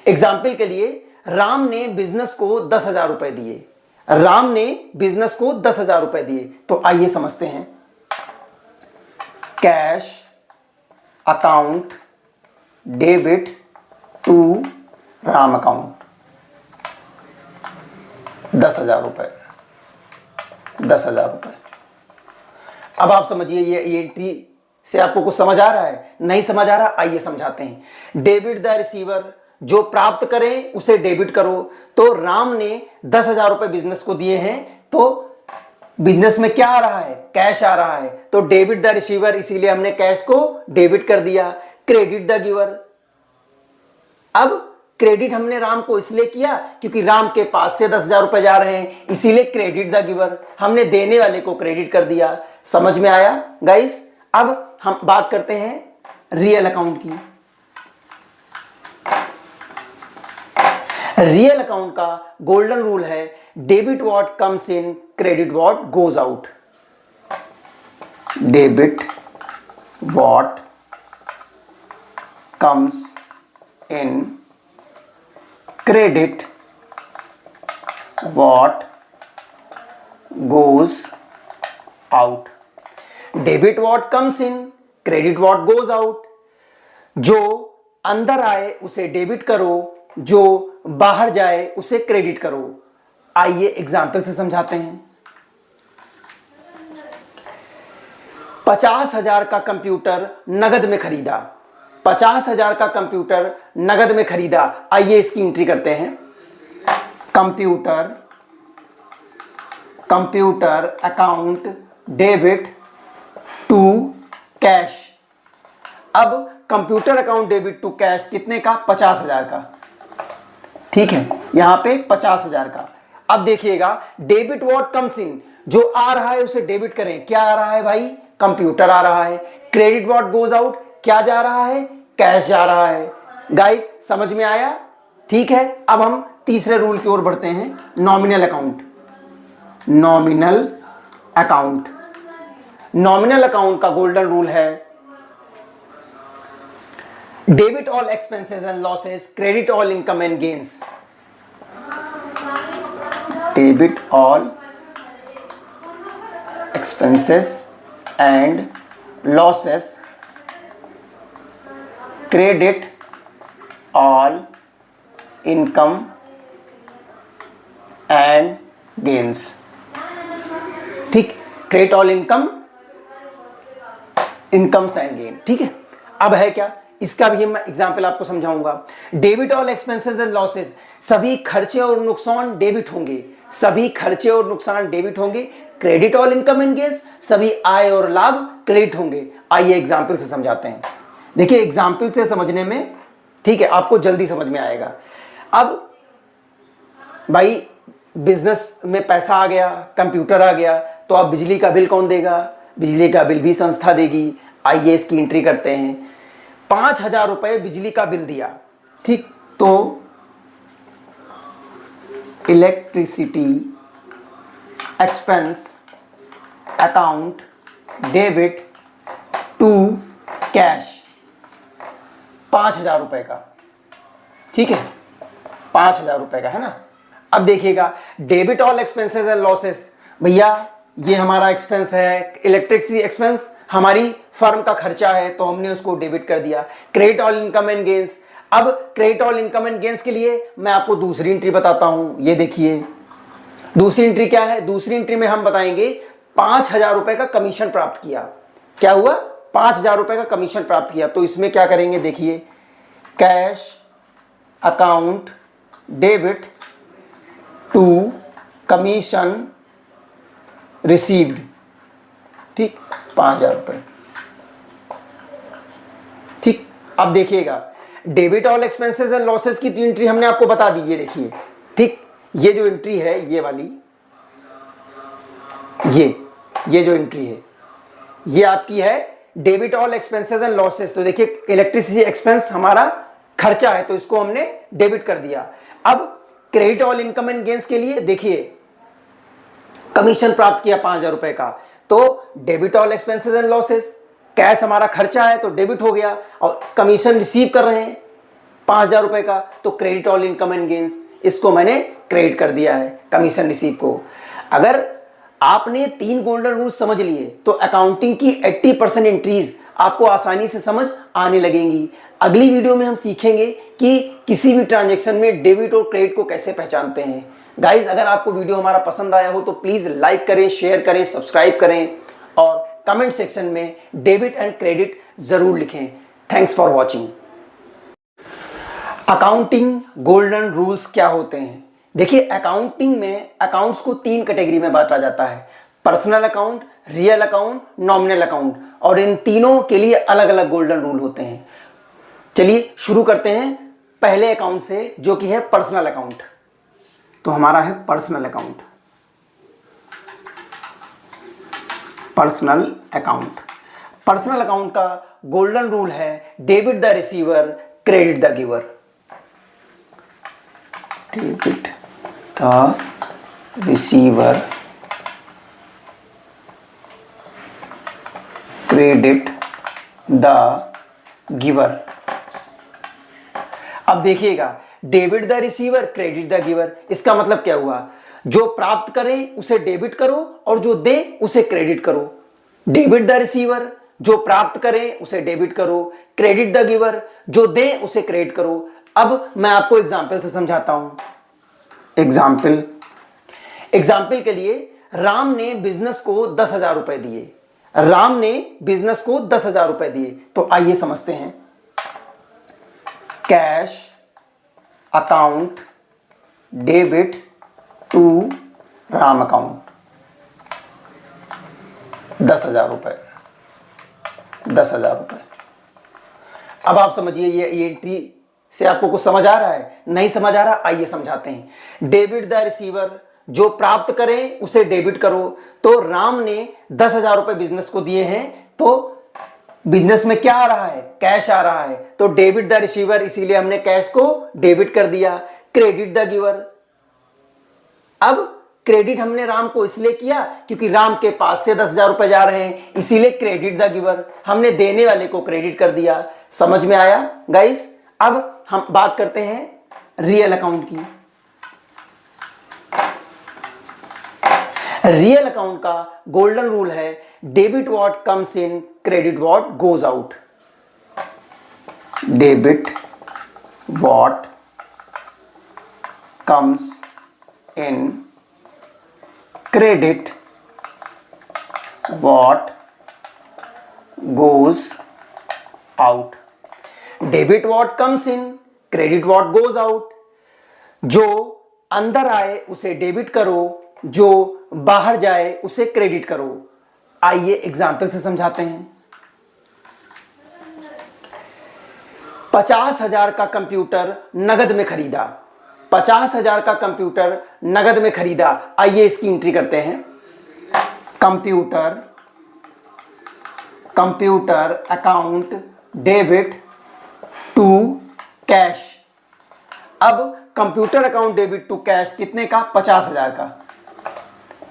एग्जाम्पल के लिए, राम ने बिजनेस को 10,000 रुपए दिए। राम ने बिजनेस को 10,000 रुपए दिए। तो आइए समझते हैं। Cash account debit to Ram account 10,000 रुपए, 10,000 रुपए। अब आप समझिए, ये एंट्री से आपको कुछ समझ आ रहा है? नहीं समझ आ रहा? आइए समझाते हैं। डेबिट द रिसीवर, जो प्राप्त करे उसे डेबिट करो। तो राम ने 10,000 रुपए बिजनेस को दिए हैं, तो बिजनेस में क्या आ रहा है? कैश आ रहा है। तो डेबिट द रिसीवर, इसीलिए हमने कैश को डेबिट कर दिया। क्रेडिट द गिवर, अब क्रेडिट हमने राम को इसलिए किया क्योंकि राम के पास से 10,000 रुपए जा रहे हैं, इसीलिए क्रेडिट द गिवर, हमने देने वाले को क्रेडिट कर दिया। समझ में आया गाइस? अब हम बात करते हैं रियल अकाउंट की। रियल अकाउंट का गोल्डन रूल है debit what comes in credit what goes out. Debit what comes in credit what goes out. Debit what comes in credit what goes out. जो अंदर आए उसे डेबिट करो, जो बाहर जाए उसे क्रेडिट करो। आइए एग्जाम्पल से समझाते हैं। 50,000 का कंप्यूटर नगद में खरीदा। 50,000 का कंप्यूटर नगद में खरीदा। आइए इसकी एंट्री करते हैं। Computer account debit to cash. अब computer account debit to cash कितने का? 50,000 का। ठीक है, यहां पे 50,000 का। अब देखिएगा, डेबिट व्हाट कम्स इन, जो आ रहा है उसे डेबिट करें। क्या आ रहा है भाई? कंप्यूटर आ रहा है। क्रेडिट व्हाट गोज आउट, क्या जा रहा है? कैश जा रहा है। गाइस समझ में आया? ठीक है, अब हम तीसरे रूल की ओर बढ़ते हैं, nominal account. Nominal account, nominal account का गोल्डन रूल है debit all expenses and losses credit all income and gains. Debit all expenses and losses credit all income and gains. ठीक, credit all incomes and gain. ठीक है, अब है क्या? इसका भी मैं एग्जांपल आपको समझाऊंगा। Debit all expenses and losses, सभी खर्चे और नुकसान डेबिट होंगे। सभी खर्चे और नुकसान डेबिट होंगे। Credit all income and gains, सभी आय और लाभ क्रेडिट होंगे। आइए एग्जांपल से समझाते हैं। देखिए एग्जाम्पल से समझने में, ठीक है, आपको जल्दी समझ में आएगा। अब भाई बिजनेस में पैसा आ गया, कंप्यूटर आ गया, तो अब बिजली का बिल कौन देगा? बिजली का बिल भी संस्था देगी। आइए इसकी एंट्री करते हैं। 5,000 रुपए बिजली का बिल दिया। ठीक, तो electricity expense account debit to cash 5,000 रुपए का। ठीक है, 5,000 रुपए का है ना। अब देखिएगा, debit all expenses and losses, भैया ये हमारा एक्सपेंस है, इलेक्ट्रिसिटी एक्सपेंस हमारी फर्म का खर्चा है, तो हमने उसको डेबिट कर दिया। Credit all income and gains, अब credit all income and gains के लिए मैं आपको दूसरी एंट्री बताता हूं। ये देखिए दूसरी एंट्री क्या है? दूसरी एंट्री में हम बताएंगे 5,000 रुपए का कमीशन प्राप्त किया। क्या हुआ? 5,000 रुपए का कमीशन प्राप्त किया, तो इसमें क्या करेंगे देखिए, cash account debit to commission received, ठीक, 5,000 रुपए। ठीक, अब देखिएगा debit all expenses and losses की एंट्री हमने आपको बता दी, ये देखिए, ठीक, ये जो एंट्री है ये वाली, ये जो एंट्री है ये आपकी है debit all expenses and losses. तो देखिए इलेक्ट्रिसिटी एक्सपेंस हमारा खर्चा है तो इसको हमने डेबिट कर दिया। अब credit all income and gains के लिए देखिए कमीशन प्राप्त किया 5,000 रुपए का, तो debit all expenses and losses, cash हमारा खर्चा है तो डेबिट हो गया, और कमीशन रिसीव कर रहे हैं 5,000 रुपए का, तो credit all income and gains, इसको मैंने क्रेडिट कर दिया है कमीशन रिसीव को। अगर आपने 3 गोल्डन रूल्स समझ लिए तो अकाउंटिंग की 80% एंट्रीज आपको आसानी से समझ आने लगेंगी। अगली वीडियो में हम सीखेंगे कि किसी भी ट्रांजैक्शन में डेबिट और क्रेडिट को कैसे पहचानते हैं। गाइज, अगर आपको वीडियो हमारा पसंद आया हो तो प्लीज लाइक करें, शेयर करें, सब्सक्राइब करें और कमेंट सेक्शन में डेबिट एंड क्रेडिट जरूर लिखें। Thanks for watching. Accounting golden rules क्या होते हैं? देखिए अकाउंटिंग में अकाउंट्स को 3 कैटेगरी में बांटा जाता है, personal account, real account, nominal account, और इन तीनों के लिए अलग अलग गोल्डन रूल होते हैं। चलिए शुरू करते हैं पहले अकाउंट से, जो कि है पर्सनल अकाउंट। तो हमारा है personal account. Personal account, personal account का गोल्डन रूल है debit the receiver, credit the giver. Debit the receiver, credit the giver. अब देखिएगा debit the receiver, credit the giver, इसका मतलब क्या हुआ? जो प्राप्त करे उसे डेबिट करो और जो दे उसे क्रेडिट करो। डेबिट द रिसीवर, जो प्राप्त करे उसे डेबिट करो, क्रेडिट द गिवर, जो दे उसे क्रेडिट करो। अब मैं आपको एग्जाम्पल से समझाता हूं। एग्जाम्पल के लिए राम ने बिजनेस को 10,000 रुपए दिए। राम ने बिजनेस को 10,000 रुपए दिए, तो आइए समझते हैं। Cash account debit to Ram account, 10,000 रुपए, 10,000 रुपए। अब आप समझिए ये एंट्री से आपको कुछ समझ आ रहा है? नहीं समझ आ रहा? आइए समझाते हैं। डेबिट द रिसीवर, जो प्राप्त करे उसे डेबिट करो। तो राम ने 10,000 रुपए बिजनेस को दिए हैं, तो बिजनेस में क्या आ रहा है? कैश आ रहा है, तो डेबिट द रिसीवर, इसीलिए हमने कैश को डेबिट कर दिया। क्रेडिट द गिवर, अब क्रेडिट हमने राम को इसलिए किया क्योंकि राम के पास से 10,000 रुपए जा रहे हैं, इसीलिए क्रेडिट द गिवर, हमने देने वाले को क्रेडिट कर दिया। समझ में आया गाइस? अब हम बात करते हैं रियल अकाउंट की। रियल अकाउंट का गोल्डन रूल है debit what comes in, credit what goes out. Debit what comes in, credit what goes out. Debit what comes in, credit what goes out. जो अंदर आए उसे डेबिट करो, जो बाहर जाए उसे क्रेडिट करो। आइए एग्जाम्पल से समझाते हैं। 50,000 का कंप्यूटर नगद में खरीदा, 50,000 का कंप्यूटर नगद में खरीदा। आइए इसकी एंट्री करते हैं। Computer account debit to cash. अब computer account debit to cash कितने का? 50,000 का,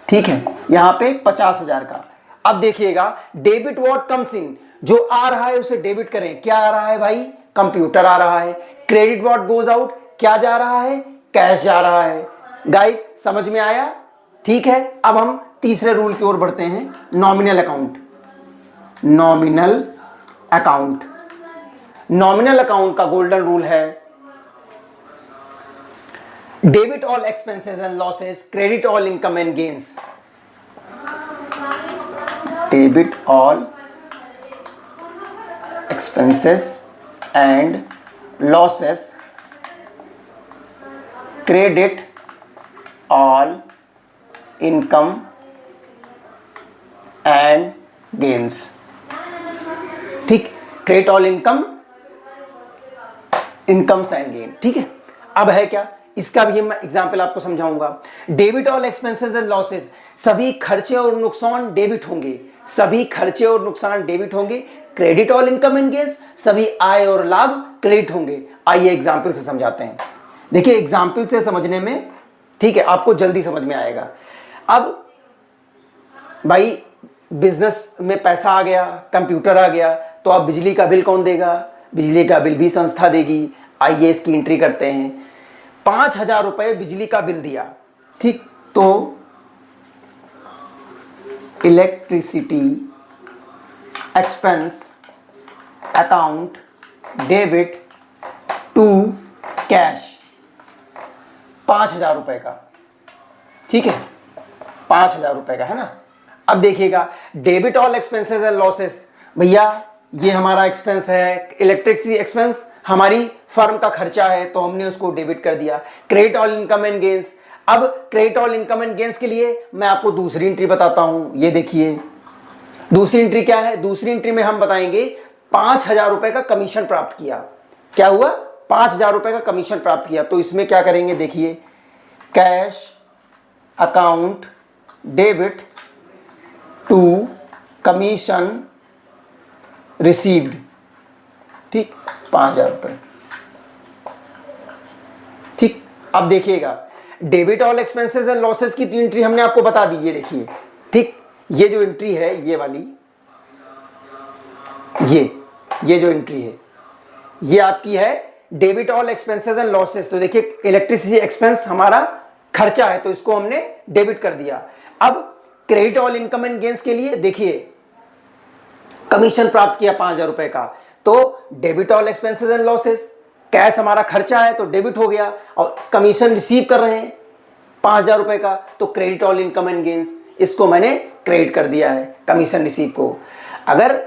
ठीक है, यहां पे 50,000 का। अब देखिएगा डेबिट व्हाट कम्स इन, जो आ रहा है उसे डेबिट करें। क्या आ रहा है भाई? कंप्यूटर आ रहा है। क्रेडिट व्हाट गोज आउट, क्या जा रहा है? कैश जा रहा है। गाइस समझ में आया? ठीक है, अब हम तीसरे रूल की ओर बढ़ते हैं, nominal account. Nominal account, nominal account का गोल्डन रूल है debit all expenses and losses, credit all income and gains. Debit all expenses and losses, credit all income and gains। ठीक, credit all incomes and gain. ठीक है, अब है क्या, इसका भी मैं एग्जांपल आपको समझाऊंगा। Debit all expenses and losses, सभी खर्चे और नुकसान डेबिट होंगे, सभी खर्चे और नुकसान डेबिट होंगे। Credit all income and gains, सभी आय और लाभ क्रेडिट होंगे। आइए एग्जांपल से समझाते हैं। देखिए एग्जांपल से समझने में, ठीक है, आपको जल्दी समझ में आएगा। अब भाई बिजनेस में पैसा आ गया, कंप्यूटर आ गया, तो अब बिजली का बिल कौन देगा? बिजली का बिल भी संस्था देगी। आइए इसकी एंट्री करते हैं। 5,000 रुपए बिजली का बिल दिया। ठीक, तो electricity expense account debit to cash 5,000 रुपए का। ठीक है, 5,000 रुपए का है ना। अब देखिएगा debit all expenses and losses, भैया ये हमारा एक्सपेंस है, इलेक्ट्रिसिटी एक्सपेंस हमारी फर्म का खर्चा है, तो हमने उसको डेबिट कर दिया। Credit all income and gains, अब credit all income and gains के लिए मैं आपको दूसरी एंट्री बताता हूं। ये देखिए दूसरी एंट्री क्या है। दूसरी एंट्री में हम बताएंगे 5,000 रुपए का कमीशन प्राप्त किया। क्या हुआ? 5,000 रुपए का कमीशन प्राप्त किया। तो इसमें क्या करेंगे, देखिए cash account debit to commission received. ठीक, 5,000 रुपए। ठीक, अब देखिएगा debit all expenses and losses की तीन एंट्री हमने आपको बता दी। ये देखिए, ठीक, ये जो एंट्री है, ये वाली, ये जो एंट्री है, ये आपकी है debit all expenses and losses. तो देखिए इलेक्ट्रिसिटी एक्सपेंस हमारा खर्चा है, तो इसको हमने डेबिट कर दिया। अब credit all income and gains के लिए देखिए कमीशन प्राप्त किया 5,000 रुपए का, तो debit all expenses and losses, cash हमारा खर्चा है तो डेबिट हो गया, और कमीशन रिसीव कर रहे हैं 5,000 रुपए का, तो credit all income and gains, इसको मैंने क्रेडिट कर दिया है कमीशन रिसीव को। अगर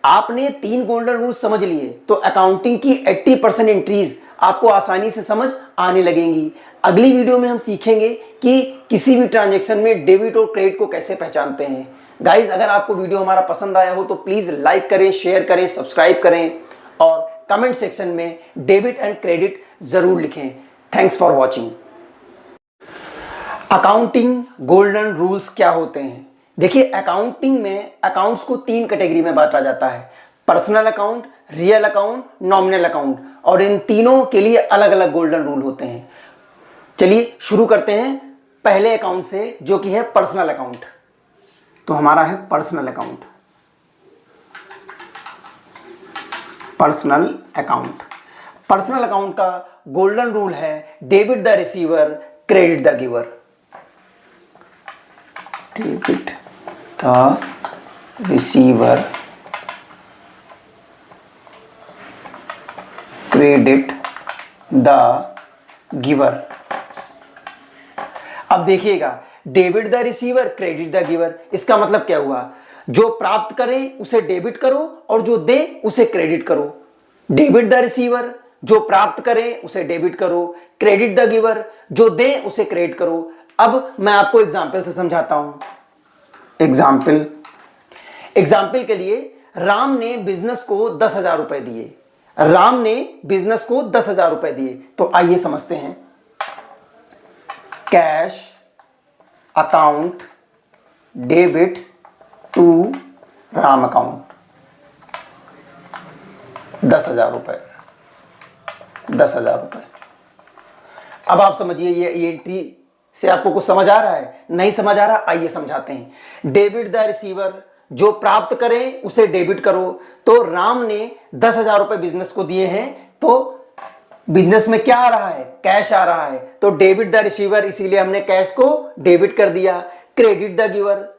आपने 3 गोल्डन रूल्स समझ लिए तो अकाउंटिंग की 80% एंट्रीज आपको आसानी से समझ आने लगेंगी। अगली वीडियो में हम सीखेंगे कि किसी भी ट्रांजैक्शन में डेबिट और क्रेडिट को कैसे पहचानते हैं। गाइज, अगर आपको वीडियो हमारा पसंद आया हो तो प्लीज लाइक करें, शेयर करें, सब्सक्राइब करें और कमेंट सेक्शन में डेबिट एंड क्रेडिट जरूर लिखें। Thanks for watching. Accounting golden rules क्या होते हैं? देखिए अकाउंटिंग में अकाउंट्स को 3 कैटेगरी में बांटा जाता है, personal account, real account, nominal account, और इन तीनों के लिए अलग अलग गोल्डन रूल होते हैं। चलिए शुरू करते हैं पहले अकाउंट से, जो कि है पर्सनल अकाउंट। तो हमारा है personal account. Personal account, personal account का गोल्डन रूल है debit the receiver, credit the giver. Debit the receiver, credit the giver. अब देखिएगा debit the receiver, credit the giver, इसका मतलब क्या हुआ? जो प्राप्त करे उसे डेबिट करो और जो दे उसे क्रेडिट करो। डेबिट द रिसीवर, जो प्राप्त करे उसे डेबिट करो। क्रेडिट द गिवर, जो दे उसे क्रेडिट करो। अब मैं आपको एग्जाम्पल से समझाता हूं। एग्जाम्पल के लिए राम ने बिजनेस को 10,000 रुपए दिए। राम ने बिजनेस को 10,000 रुपए दिए। तो आइए समझते हैं। Cash account debit to Ram account 10,000 रुपए, 10,000 रुपए। अब आप समझिए ये एंट्री से आपको कुछ समझ आ रहा है? नहीं समझ आ रहा? आइए समझाते हैं। डेबिट द रिसीवर, जो प्राप्त करे उसे डेबिट करो। तो राम ने 10,000 रुपए बिजनेस को दिए हैं, तो बिजनेस में क्या आ रहा है? कैश आ रहा है। तो डेबिट द रिसीवर, इसीलिए हमने कैश को डेबिट कर दिया। Credit the giver,